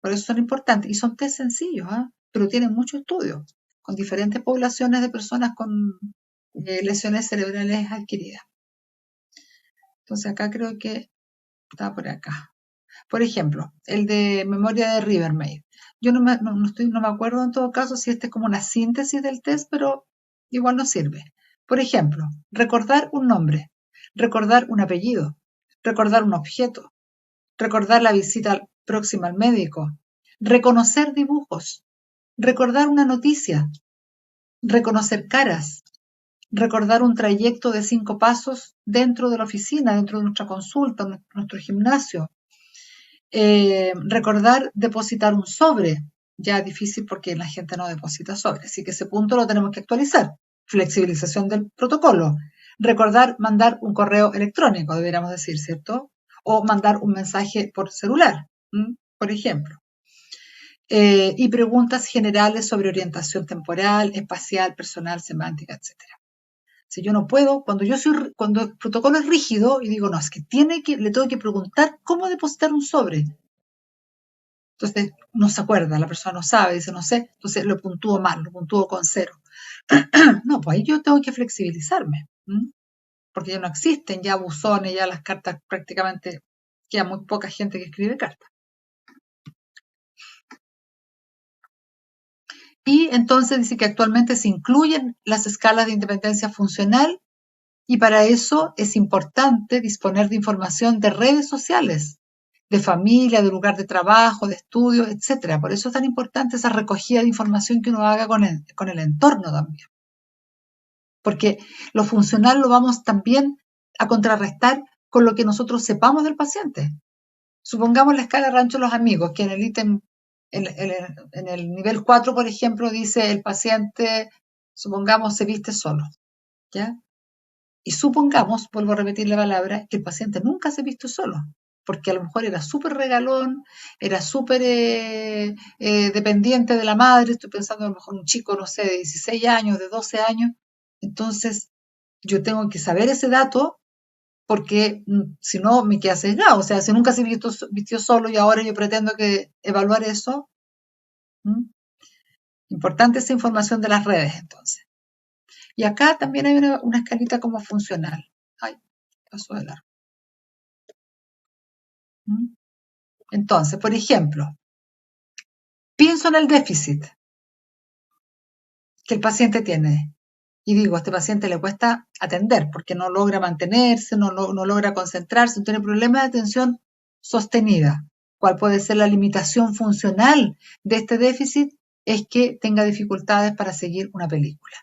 Por eso son importantes. Y son test sencillos, pero tienen mucho estudio, con diferentes poblaciones de personas con lesiones cerebrales adquiridas. Entonces acá creo que está por acá. Por ejemplo, el de memoria de Rivermaid. Yo no me acuerdo en todo caso si este es como una síntesis del test, pero igual nos sirve. Por ejemplo, recordar un nombre, recordar un apellido, recordar un objeto, recordar la visita próxima al médico, reconocer dibujos, recordar una noticia, reconocer caras, recordar un trayecto de 5 pasos dentro de la oficina, dentro de nuestra consulta, nuestro gimnasio. Recordar depositar un sobre, ya difícil porque la gente no deposita sobre, así que ese punto lo tenemos que actualizar. Flexibilización del protocolo. Recordar mandar un correo electrónico, deberíamos decir, ¿cierto? O mandar un mensaje por celular, por ejemplo. Y preguntas generales sobre orientación temporal, espacial, personal, semántica, etc. Si yo no puedo, cuando el protocolo es rígido y digo, no, es que le tengo que preguntar cómo depositar un sobre. Entonces no se acuerda, la persona no sabe, dice no sé, entonces lo puntúo mal, lo puntúo con 0. No, pues ahí yo tengo que flexibilizarme, porque ya no existen ya buzones, ya las cartas prácticamente, queda muy poca gente que escribe cartas. Y entonces dice que actualmente se incluyen las escalas de independencia funcional y para eso es importante disponer de información de redes sociales, de familia, de lugar de trabajo, de estudio, etcétera. Por eso es tan importante esa recogida de información que uno haga con el entorno también. Porque lo funcional lo vamos también a contrarrestar con lo que nosotros sepamos del paciente. Supongamos la escala Rancho Los Amigos, que en el ítem, en el nivel 4, por ejemplo, dice el paciente, supongamos, se viste solo, ¿ya? Y supongamos, vuelvo a repetir la palabra, que el paciente nunca se vistió solo, porque a lo mejor era súper regalón, era súper dependiente de la madre, estoy pensando a lo mejor un chico, no sé, de 16 años, de 12 años. Entonces, yo tengo que saber ese dato, porque si no me queda sesgado. O sea, si nunca se vistió solo y ahora yo pretendo evaluar eso. Importante esa información de las redes, entonces. Y acá también hay una escalita como funcional. Ay, pasó de largo. Entonces, por ejemplo, pienso en el déficit que el paciente tiene. Y digo, a este paciente le cuesta atender porque no logra mantenerse, no logra concentrarse, tiene problemas de atención sostenida. ¿Cuál puede ser la limitación funcional de este déficit? Es que tenga dificultades para seguir una película.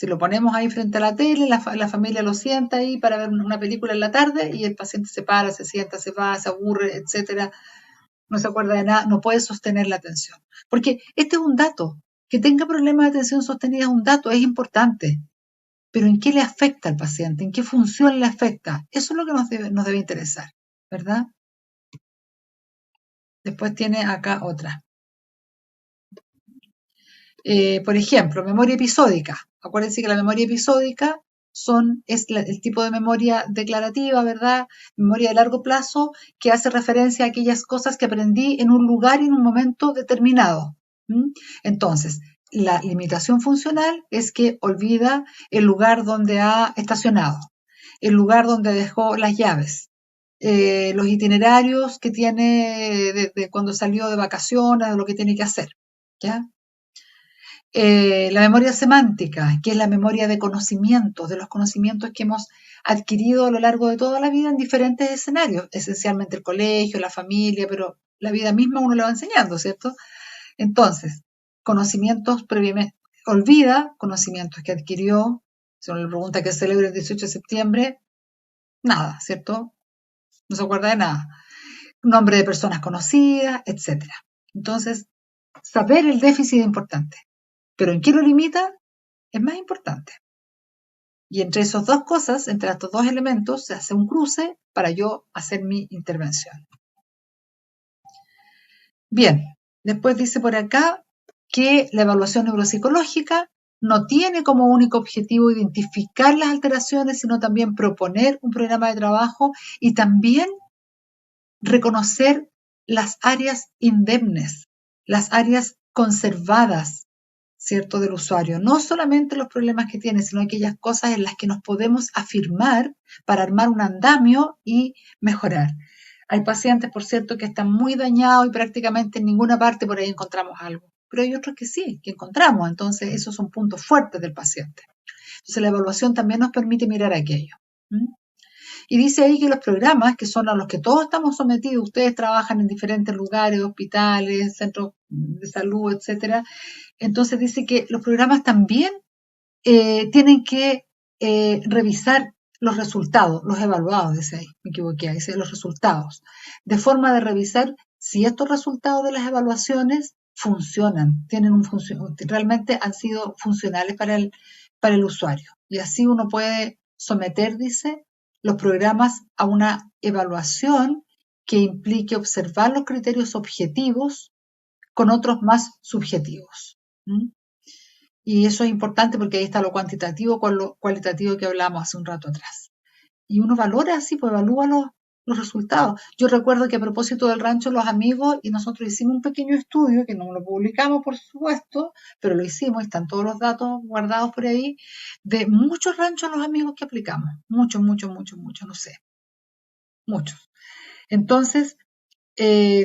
Si lo ponemos ahí frente a la tele, la familia lo sienta ahí para ver una película en la tarde y el paciente se para, se sienta, se va, se aburre, etcétera, no se acuerda de nada, no puede sostener la atención. Porque este es un dato. Que tenga problemas de atención sostenida es un dato, es importante. Pero ¿en qué le afecta al paciente? ¿En qué función le afecta? Eso es lo que nos debe interesar, ¿verdad? Después tiene acá otra. Por ejemplo, memoria episódica. Acuérdense que la memoria episódica es el tipo de memoria declarativa, ¿verdad? Memoria de largo plazo que hace referencia a aquellas cosas que aprendí en un lugar y en un momento determinado. Entonces, la limitación funcional es que olvida el lugar donde ha estacionado, el lugar donde dejó las llaves, los itinerarios que tiene de cuando salió de vacaciones, de lo que tiene que hacer, ¿ya? La memoria semántica, que es la memoria de conocimientos, de los conocimientos que hemos adquirido a lo largo de toda la vida en diferentes escenarios, esencialmente el colegio, la familia, pero la vida misma uno lo va enseñando, ¿cierto? Entonces, conocimientos previamente, olvida conocimientos que adquirió, si uno le pregunta qué celebra el 18 de septiembre, nada, ¿cierto? No se acuerda de nada. Nombre de personas conocidas, etc. Entonces, saber el déficit es importante. Pero ¿en qué lo limita? Es más importante. Y entre esas dos cosas, entre estos dos elementos, se hace un cruce para yo hacer mi intervención. Bien, después dice por acá que la evaluación neuropsicológica no tiene como único objetivo identificar las alteraciones, sino también proponer un programa de trabajo y también reconocer las áreas indemnes, las áreas conservadas, ¿cierto?, del usuario. No solamente los problemas que tiene, sino aquellas cosas en las que nos podemos afirmar para armar un andamio y mejorar. Hay pacientes, por cierto, que están muy dañados y prácticamente en ninguna parte por ahí encontramos algo. Pero hay otros que sí, que encontramos. Entonces, esos son puntos fuertes del paciente. Entonces, la evaluación también nos permite mirar aquello. Y dice ahí que los programas, que son a los que todos estamos sometidos, ustedes trabajan en diferentes lugares, hospitales, centros de salud, etcétera. Entonces dice que los programas también tienen que revisar los resultados, los evaluados, dice ahí, me equivoqué, dice los resultados, de forma de revisar si estos resultados de las evaluaciones funcionan, realmente han sido funcionales para el usuario. Y así uno puede someter, dice, los programas a una evaluación que implique observar los criterios objetivos con otros más subjetivos. Y eso es importante porque ahí está lo cuantitativo con lo cualitativo que hablamos hace un rato atrás. Y uno valora así, pues evalúa los resultados. Yo recuerdo que a propósito del rancho Los Amigos, y nosotros hicimos un pequeño estudio, que no lo publicamos por supuesto, pero lo hicimos, y están todos los datos guardados por ahí, de muchos ranchos Los Amigos que aplicamos. Muchos, no sé. Muchos. Entonces,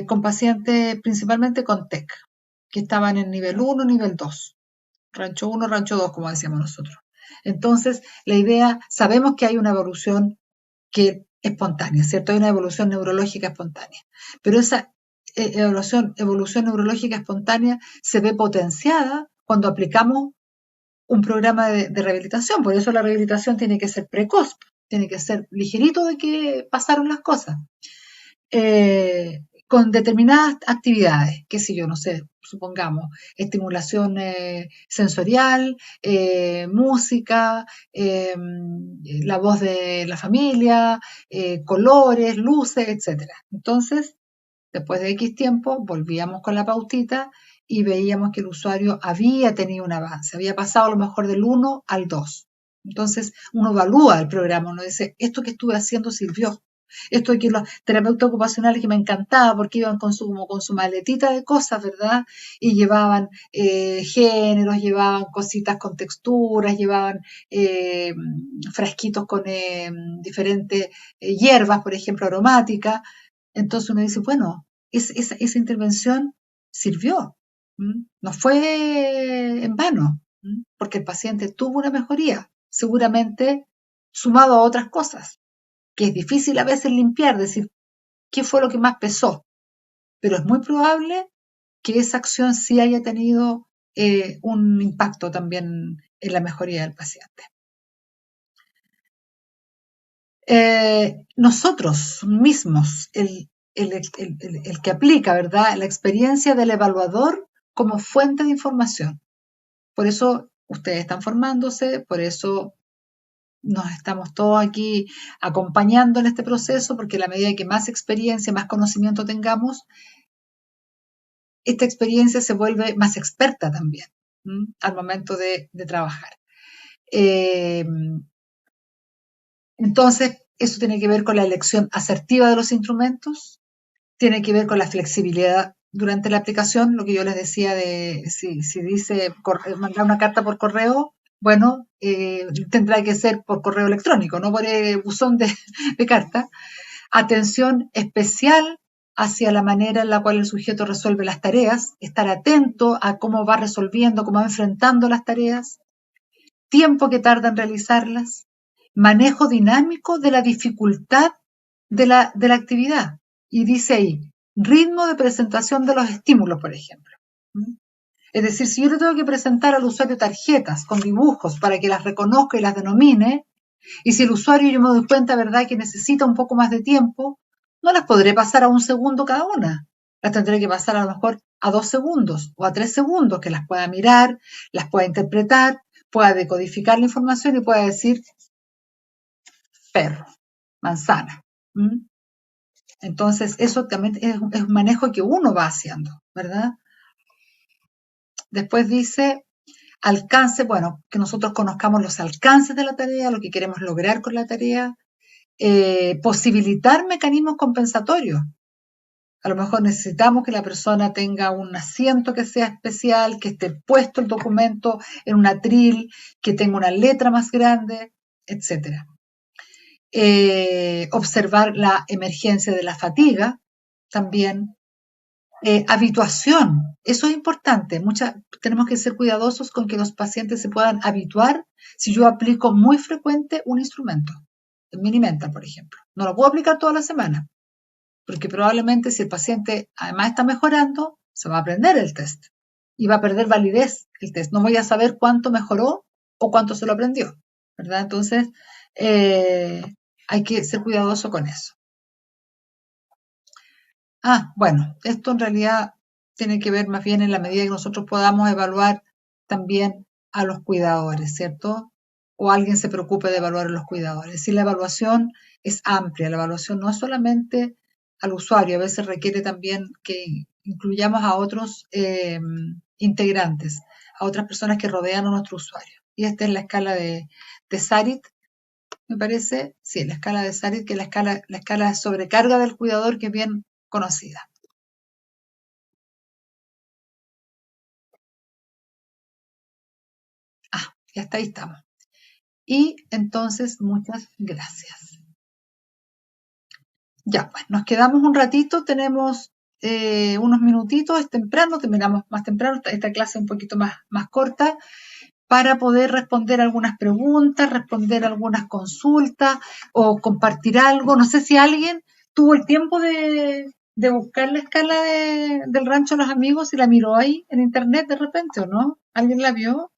con pacientes principalmente con TEC, que estaban en nivel 1, nivel 2. Rancho 1, rancho 2, como decíamos nosotros. Entonces, la idea, sabemos que hay una evolución que espontánea, ¿cierto? Hay una evolución neurológica espontánea. Pero esa evolución neurológica espontánea se ve potenciada cuando aplicamos un programa de rehabilitación. Por eso la rehabilitación tiene que ser precoz, tiene que ser ligerito de que pasaron las cosas. Con determinadas actividades, qué sé yo, no sé, supongamos, estimulación sensorial, música, la voz de la familia, colores, luces, etc. Entonces, después de X tiempo, volvíamos con la pautita y veíamos que el usuario había tenido un avance, había pasado a lo mejor del 1 al 2. Entonces, uno evalúa el programa, uno dice, esto que estuve haciendo sirvió. Esto de que los terapeutas ocupacionales que me encantaba porque iban con su maletita de cosas, ¿verdad? Y llevaban géneros, llevaban cositas con texturas, llevaban frasquitos con diferentes hierbas, por ejemplo, aromáticas. Entonces uno dice, bueno, esa intervención sirvió, no fue en vano, porque el paciente tuvo una mejoría, seguramente sumado a otras cosas, que es difícil a veces limpiar, decir qué fue lo que más pesó, pero es muy probable que esa acción sí haya tenido un impacto también en la mejoría del paciente. Nosotros mismos, el que aplica, ¿verdad?, la experiencia del evaluador como fuente de información. Por eso ustedes están formándose, por eso nos estamos todos aquí acompañando en este proceso, porque a la medida que más experiencia, más conocimiento tengamos, esta experiencia se vuelve más experta también al momento de trabajar. Entonces, eso tiene que ver con la elección asertiva de los instrumentos, tiene que ver con la flexibilidad durante la aplicación, lo que yo les decía de si dice mandar una carta por correo, bueno, tendrá que ser por correo electrónico, no por buzón de carta. Atención especial hacia la manera en la cual el sujeto resuelve las tareas, estar atento a cómo va resolviendo, cómo va enfrentando las tareas, tiempo que tarda en realizarlas, manejo dinámico de la dificultad de la actividad. Y dice ahí, ritmo de presentación de los estímulos, por ejemplo. Es decir, si yo le tengo que presentar al usuario tarjetas con dibujos para que las reconozca y las denomine, y si el usuario yo me doy cuenta, ¿verdad?, que necesita un poco más de tiempo, no las podré pasar a 1 segundo cada una. Las tendré que pasar a lo mejor a 2 segundos o a 3 segundos, que las pueda mirar, las pueda interpretar, pueda decodificar la información y pueda decir perro, manzana. Entonces, eso también es un manejo que uno va haciendo, ¿verdad? Después dice, alcance, bueno, que nosotros conozcamos los alcances de la tarea, lo que queremos lograr con la tarea, posibilitar mecanismos compensatorios. A lo mejor necesitamos que la persona tenga un asiento que sea especial, que esté puesto el documento en un atril, que tenga una letra más grande, etc. Observar la emergencia de la fatiga también. Habituación, eso es importante. Tenemos que ser cuidadosos con que los pacientes se puedan habituar si yo aplico muy frecuente un instrumento. El Minimental, por ejemplo. No lo puedo aplicar toda la semana, porque probablemente si el paciente además está mejorando, se va a aprender el test y va a perder validez el test. No voy a saber cuánto mejoró o cuánto se lo aprendió, ¿verdad? Entonces, hay que ser cuidadoso con eso. Bueno, esto en realidad tiene que ver más bien en la medida que nosotros podamos evaluar también a los cuidadores, ¿cierto? O alguien se preocupe de evaluar a los cuidadores. Si la evaluación es amplia, la evaluación no es solamente al usuario, a veces requiere también que incluyamos a otros integrantes, a otras personas que rodean a nuestro usuario. Y esta es la escala de Sarit, me parece, sí, la escala de Sarit, que es la escala de sobrecarga del cuidador, que es bien conocida. Y hasta ahí estamos. Y entonces, muchas gracias. Ya, pues, nos quedamos un ratito, tenemos unos minutitos, es temprano, terminamos más temprano, esta clase un poquito más corta, para poder responder algunas preguntas, responder algunas consultas o compartir algo. No sé si alguien tuvo el tiempo de buscar la escala del Rancho de los Amigos y la miró ahí en internet de repente, ¿o no? ¿Alguien la vio?